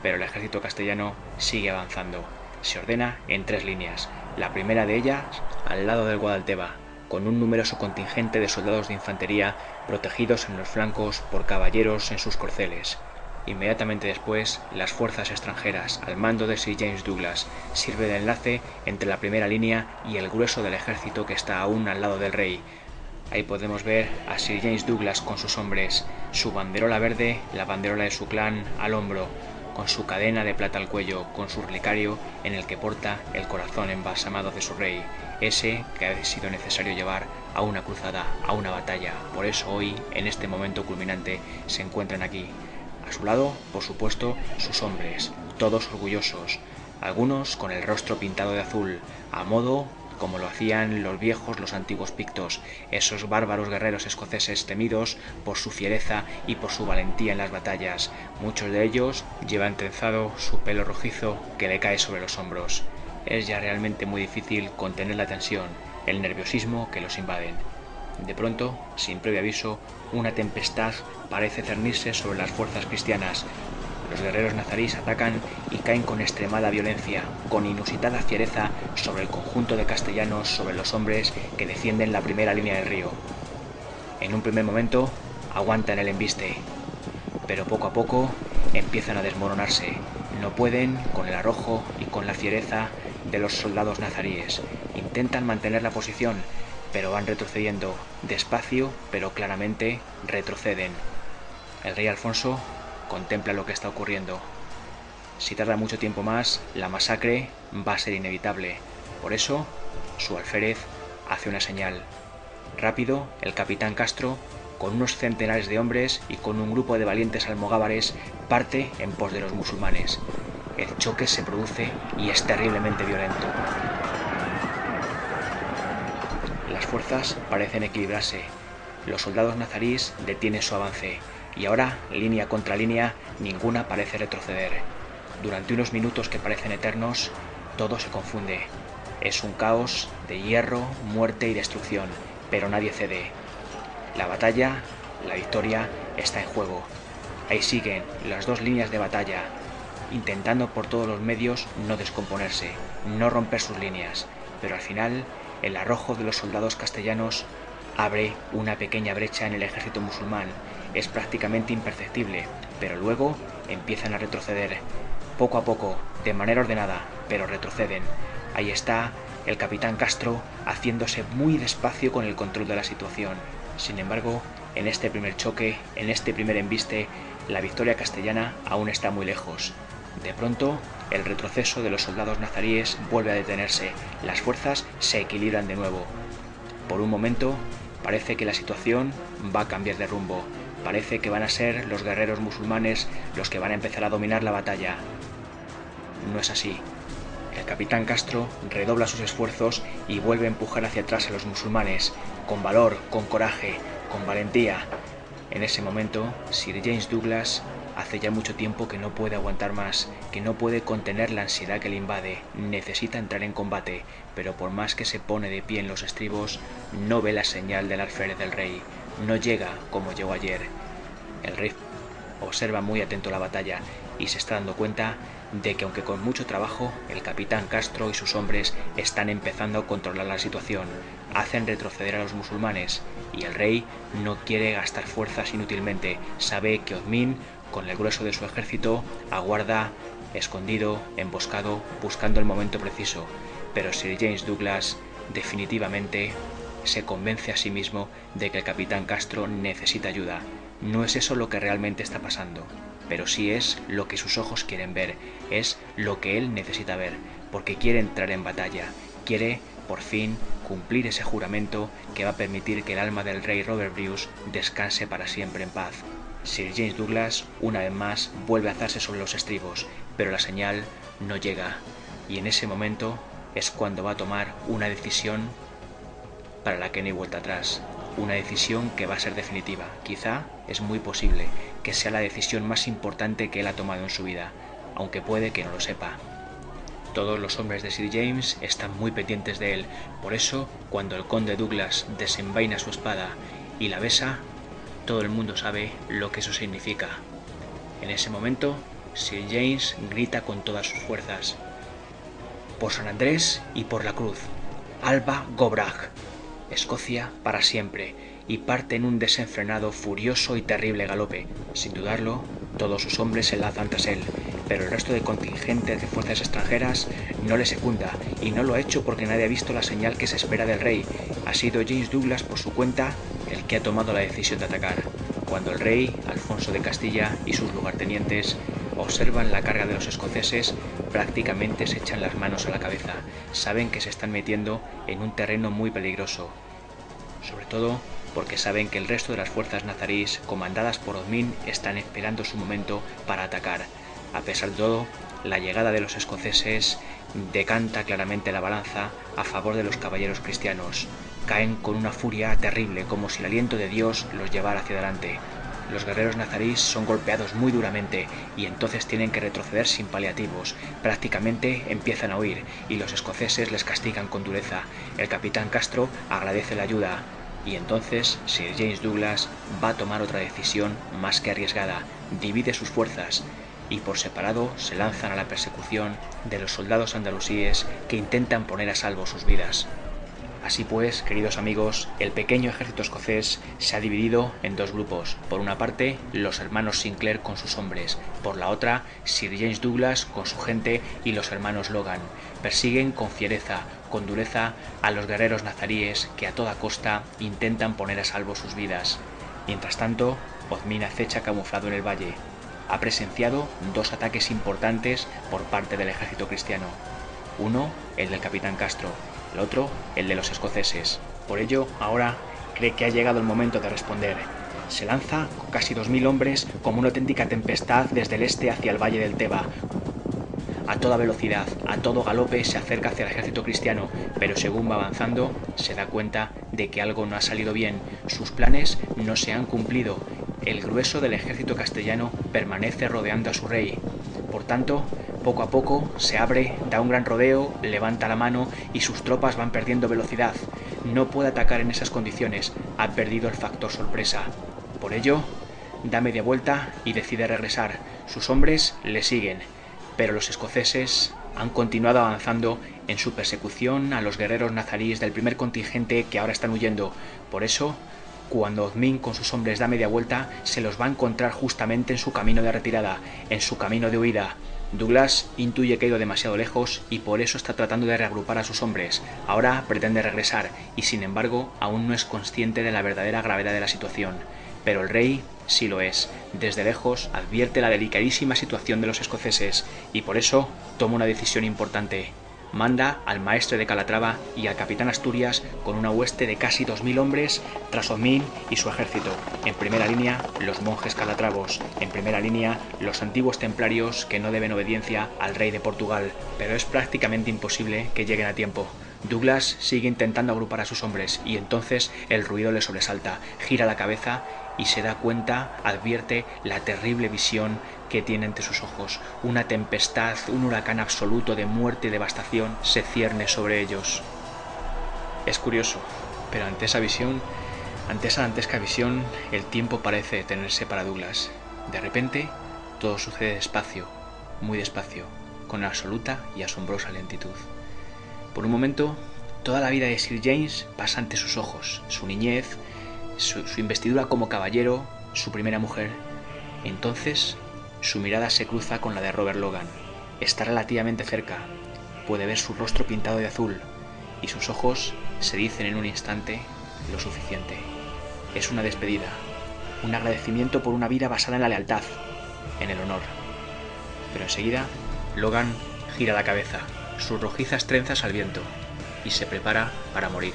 [SPEAKER 1] Pero el ejército castellano sigue avanzando. Se ordena en 3 líneas. La primera de ellas al lado del Guadalteba, con un numeroso contingente de soldados de infantería protegidos en los flancos por caballeros en sus corceles. Inmediatamente después, las fuerzas extranjeras, al mando de Sir James Douglas, sirve de enlace entre la primera línea y el grueso del ejército que está aún al lado del rey. Ahí podemos ver a Sir James Douglas con sus hombres, su banderola verde, la banderola de su clan, al hombro, con su cadena de plata al cuello, con su relicario en el que porta el corazón embalsamado de su rey, ese que ha sido necesario llevar a una cruzada, a una batalla. Por eso hoy, en este momento culminante, se encuentran aquí. A su lado, por supuesto, sus hombres, todos orgullosos, algunos con el rostro pintado de azul, a modo como lo hacían los viejos, los antiguos pictos, esos bárbaros guerreros escoceses temidos por su fiereza y por su valentía en las batallas. Muchos de ellos llevan trenzado su pelo rojizo que le cae sobre los hombros. Es ya realmente muy difícil contener la tensión, el nerviosismo que los invaden. De pronto, sin previo aviso, una tempestad parece cernirse sobre las fuerzas cristianas. Los guerreros nazarís atacan y caen con extremada violencia, con inusitada fiereza sobre el conjunto de castellanos, sobre los hombres que defienden la primera línea del río. En un primer momento aguantan el embiste, pero poco a poco empiezan a desmoronarse. No pueden con el arrojo y con la fiereza de los soldados nazaríes. Intentan mantener la posición, pero van retrocediendo, despacio, pero claramente retroceden. El rey Alfonso contempla lo que está ocurriendo. Si tarda mucho tiempo más, la masacre va a ser inevitable. Por eso, su alférez hace una señal. Rápido, el capitán Castro, con unos centenares de hombres y con un grupo de valientes almogávares, parte en pos de los musulmanes. El choque se produce y es terriblemente violento. Las fuerzas parecen equilibrarse. Los soldados nazaríes detienen su avance y ahora, línea contra línea, ninguna parece retroceder. Durante unos minutos que parecen eternos, todo se confunde. Es un caos de hierro, muerte y destrucción, pero nadie cede. La batalla, la victoria, está en juego. Ahí siguen las dos líneas de batalla, intentando por todos los medios no descomponerse, no romper sus líneas, pero al final el arrojo de los soldados castellanos abre una pequeña brecha en el ejército musulmán. Es prácticamente imperceptible, pero luego empiezan a retroceder. Poco a poco, de manera ordenada, pero retroceden. Ahí está el capitán Castro haciéndose muy despacio con el control de la situación. Sin embargo, en este primer choque, en este primer embiste, la victoria castellana aún está muy lejos. De pronto, el retroceso de los soldados nazaríes vuelve a detenerse. Las fuerzas se equilibran de nuevo. Por un momento, parece que la situación va a cambiar de rumbo. Parece que van a ser los guerreros musulmanes los que van a empezar a dominar la batalla. No es así. El capitán Castro redobla sus esfuerzos y vuelve a empujar hacia atrás a los musulmanes, con valor, con coraje, con valentía. En ese momento, Sir James Douglas hace ya mucho tiempo que no puede aguantar más, que no puede contener la ansiedad que le invade. Necesita entrar en combate, pero por más que se pone de pie en los estribos, no ve la señal del alférez del rey. No llega como llegó ayer. El rey observa muy atento la batalla y se está dando cuenta de que aunque con mucho trabajo, el capitán Castro y sus hombres están empezando a controlar la situación. Hacen retroceder a los musulmanes y el rey no quiere gastar fuerzas inútilmente. Sabe que Osmin, con el grueso de su ejército, aguarda, escondido, emboscado, buscando el momento preciso. Pero Sir James Douglas definitivamente se convence a sí mismo de que el capitán Castro necesita ayuda. No es eso lo que realmente está pasando, pero sí es lo que sus ojos quieren ver, es lo que él necesita ver, porque quiere entrar en batalla, quiere, por fin, cumplir ese juramento que va a permitir que el alma del rey Robert Bruce descanse para siempre en paz. Sir James Douglas, una vez más, vuelve a alzarse sobre los estribos, pero la señal no llega, y en ese momento es cuando va a tomar una decisión para la que no hay vuelta atrás. Una decisión que va a ser definitiva. Quizá es muy posible que sea la decisión más importante que él ha tomado en su vida, aunque puede que no lo sepa. Todos los hombres de Sir James están muy pendientes de él. Por eso, cuando el conde Douglas desenvaina su espada y la besa, todo el mundo sabe lo que eso significa. En ese momento, Sir James grita con todas sus fuerzas: «Por San Andrés y por la cruz, Alba Gobrach, Escocia para siempre», y parte en un desenfrenado, furioso y terrible galope. Sin dudarlo, todos sus hombres se lanzan tras él, pero el resto del contingente de fuerzas extranjeras no le secunda, y no lo ha hecho porque nadie ha visto la señal que se espera del rey. Ha sido James Douglas por su cuenta el que ha tomado la decisión de atacar. Cuando el rey, Alfonso de Castilla y sus lugartenientes observan la carga de los escoceses, prácticamente se echan las manos a la cabeza. Saben que se están metiendo en un terreno muy peligroso, sobre todo porque saben que el resto de las fuerzas nazaríes, comandadas por Osmin, están esperando su momento para atacar. A pesar de todo, la llegada de los escoceses decanta claramente la balanza a favor de los caballeros cristianos. Caen con una furia terrible, como si el aliento de Dios los llevara hacia adelante. Los guerreros nazaríes son golpeados muy duramente y entonces tienen que retroceder sin paliativos. Prácticamente empiezan a huir y los escoceses les castigan con dureza. El capitán Castro agradece la ayuda y entonces Sir James Douglas va a tomar otra decisión más que arriesgada. Divide sus fuerzas y por separado se lanzan a la persecución de los soldados andalusíes que intentan poner a salvo sus vidas. Así pues, queridos amigos, el pequeño ejército escocés se ha dividido en dos grupos. Por una parte, los hermanos Sinclair con sus hombres. Por la otra, Sir James Douglas con su gente y los hermanos Logan. Persiguen con fiereza, con dureza, a los guerreros nazaríes que a toda costa intentan poner a salvo sus vidas. Mientras tanto, Osmin acecha camuflado en el valle. Ha presenciado dos ataques importantes por parte del ejército cristiano. Uno, el del capitán Castro, el otro, el de los escoceses. Por ello, ahora cree que ha llegado el momento de responder. Se lanza con casi 2000 hombres como una auténtica tempestad desde el este hacia el valle del Teba. A toda velocidad, a todo galope se acerca hacia el ejército cristiano, pero según va avanzando se da cuenta de que algo no ha salido bien. Sus planes no se han cumplido. El grueso del ejército castellano permanece rodeando a su rey. Por tanto, poco a poco se abre, da un gran rodeo, levanta la mano y sus tropas van perdiendo velocidad. No puede atacar en esas condiciones, ha perdido el factor sorpresa. Por ello, da media vuelta y decide regresar. Sus hombres le siguen, pero los escoceses han continuado avanzando en su persecución a los guerreros nazaríes del primer contingente que ahora están huyendo. Por eso, cuando Osmin con sus hombres da media vuelta, se los va a encontrar justamente en su camino de retirada, en su camino de huida. Douglas intuye que ha ido demasiado lejos y por eso está tratando de reagrupar a sus hombres. Ahora pretende regresar y sin embargo aún no es consciente de la verdadera gravedad de la situación. Pero el rey sí lo es. Desde lejos advierte la delicadísima situación de los escoceses y por eso toma una decisión importante. Manda al maestre de Calatrava y al capitán Asturias con una hueste de casi 2000 hombres tras Osmin y su ejército. En primera línea, los monjes calatravos. En primera línea, los antiguos templarios que no deben obediencia al rey de Portugal. Pero es prácticamente imposible que lleguen a tiempo. Douglas sigue intentando agrupar a sus hombres y entonces el ruido le sobresalta. Gira la cabeza y se da cuenta, advierte la terrible visión que tiene ante sus ojos. Una tempestad, un huracán absoluto de muerte y devastación se cierne sobre ellos. Es curioso, pero ante esa visión, ante esa dantesca visión, el tiempo parece detenerse para Douglas. De repente, todo sucede despacio, muy despacio, con absoluta y asombrosa lentitud. Por un momento, toda la vida de Sir James pasa ante sus ojos, su niñez, su investidura como caballero, su primera mujer. Entonces, su mirada se cruza con la de Robert Logan. Está relativamente cerca, puede ver su rostro pintado de azul y sus ojos se dicen en un instante lo suficiente. Es una despedida, un agradecimiento por una vida basada en la lealtad, en el honor. Pero enseguida, Logan gira la cabeza, sus rojizas trenzas al viento, y se prepara para morir.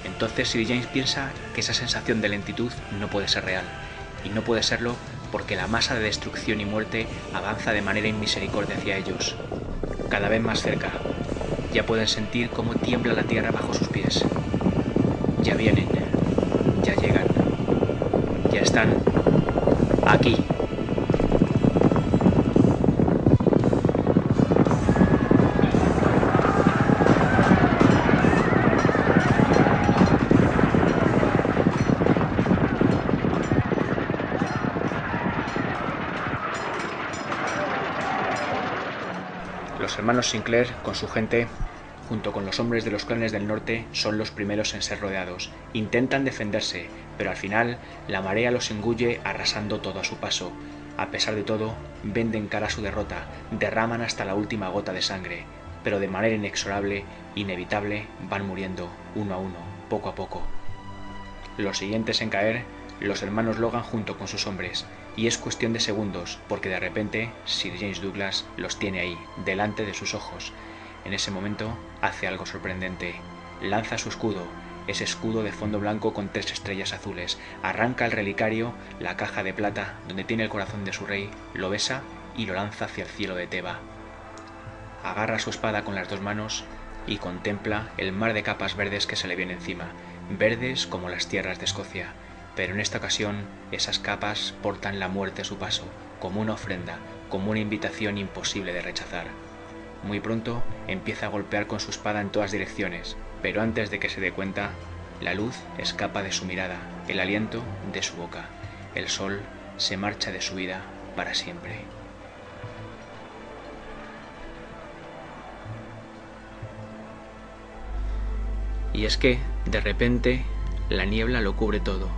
[SPEAKER 1] Entonces Sir James piensa que esa sensación de lentitud no puede ser real, y no puede serlo porque la masa de destrucción y muerte avanza de manera inmisericordia hacia ellos. Cada vez más cerca, ya pueden sentir cómo tiembla la tierra bajo sus pies. Ya vienen, ya llegan, ya están aquí. Los hermanos Sinclair, con su gente, junto con los hombres de los clanes del norte, son los primeros en ser rodeados. Intentan defenderse, pero al final la marea los engulle arrasando todo a su paso. A pesar de todo, ven de cara su derrota, derraman hasta la última gota de sangre, pero de manera inexorable, inevitable, van muriendo, uno a uno, poco a poco. Los siguientes en caer, los hermanos Logan junto con sus hombres, y es cuestión de segundos, porque de repente Sir James Douglas los tiene ahí, delante de sus ojos. En ese momento hace algo sorprendente. Lanza su escudo, ese escudo de fondo blanco con 3 estrellas azules. Arranca el relicario, la caja de plata donde tiene el corazón de su rey, lo besa y lo lanza hacia el cielo de Teba. Agarra su espada con las 2 manos y contempla el mar de capas verdes que se le viene encima, verdes como las tierras de Escocia. Pero en esta ocasión esas capas portan la muerte a su paso, como una ofrenda, como una invitación imposible de rechazar. Muy pronto empieza a golpear con su espada en todas direcciones, pero antes de que se dé cuenta, la luz escapa de su mirada, el aliento de su boca. El sol se marcha de su vida para siempre. Y es que, de repente, la niebla lo cubre todo.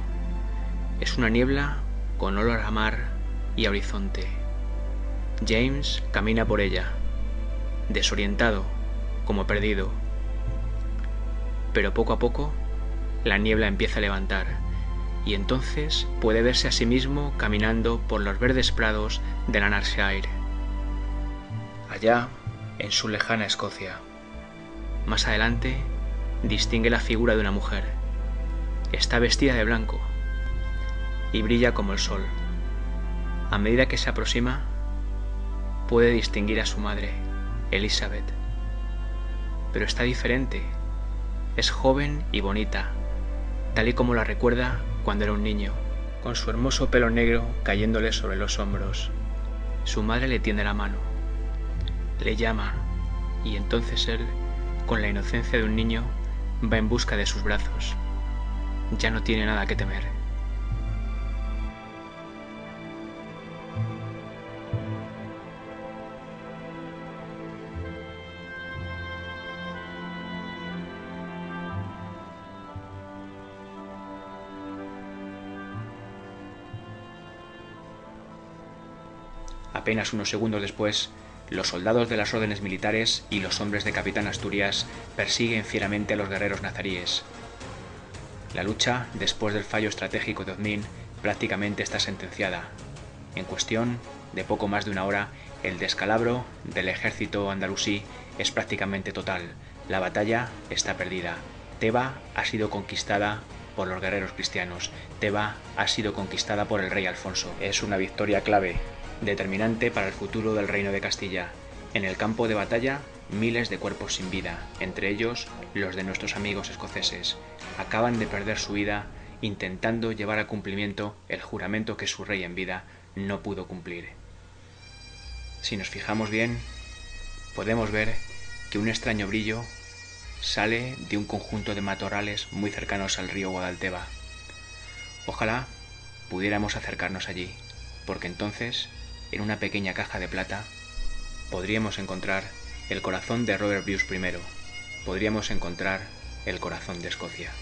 [SPEAKER 1] Es una niebla con olor a mar y a horizonte. James camina por ella, desorientado, como perdido. Pero poco a poco, la niebla empieza a levantar, y entonces puede verse a sí mismo caminando por los verdes prados de Lanarkshire. Allá, en su lejana Escocia. Más adelante, distingue la figura de una mujer. Está vestida de blanco y brilla como el sol. A medida que se aproxima, puede distinguir a su madre, Elizabeth. Pero está diferente. Es joven y bonita, tal y como la recuerda cuando era un niño, con su hermoso pelo negro cayéndole sobre los hombros. Su madre le tiende la mano, le llama, y entonces él, con la inocencia de un niño, va en busca de sus brazos. Ya no tiene nada que temer. Apenas unos segundos después, los soldados de las órdenes militares y los hombres de Capitán Asturias persiguen fieramente a los guerreros nazaríes. La lucha, después del fallo estratégico de Odnín, prácticamente está sentenciada. En cuestión de poco más de una hora, el descalabro del ejército andalusí es prácticamente total. La batalla está perdida. Teba ha sido conquistada por los guerreros cristianos. Teba ha sido conquistada por el rey Alfonso. Es una victoria clave, determinante para el futuro del reino de Castilla. En el campo de batalla, miles de cuerpos sin vida, entre ellos los de nuestros amigos escoceses, acaban de perder su vida intentando llevar a cumplimiento el juramento que su rey en vida no pudo cumplir. Si nos fijamos bien, podemos ver que un extraño brillo sale de un conjunto de matorrales muy cercanos al río Guadalteba. Ojalá pudiéramos acercarnos allí, porque entonces, en una pequeña caja de plata, podríamos encontrar el corazón de Robert Bruce I. Podríamos encontrar el corazón de Escocia.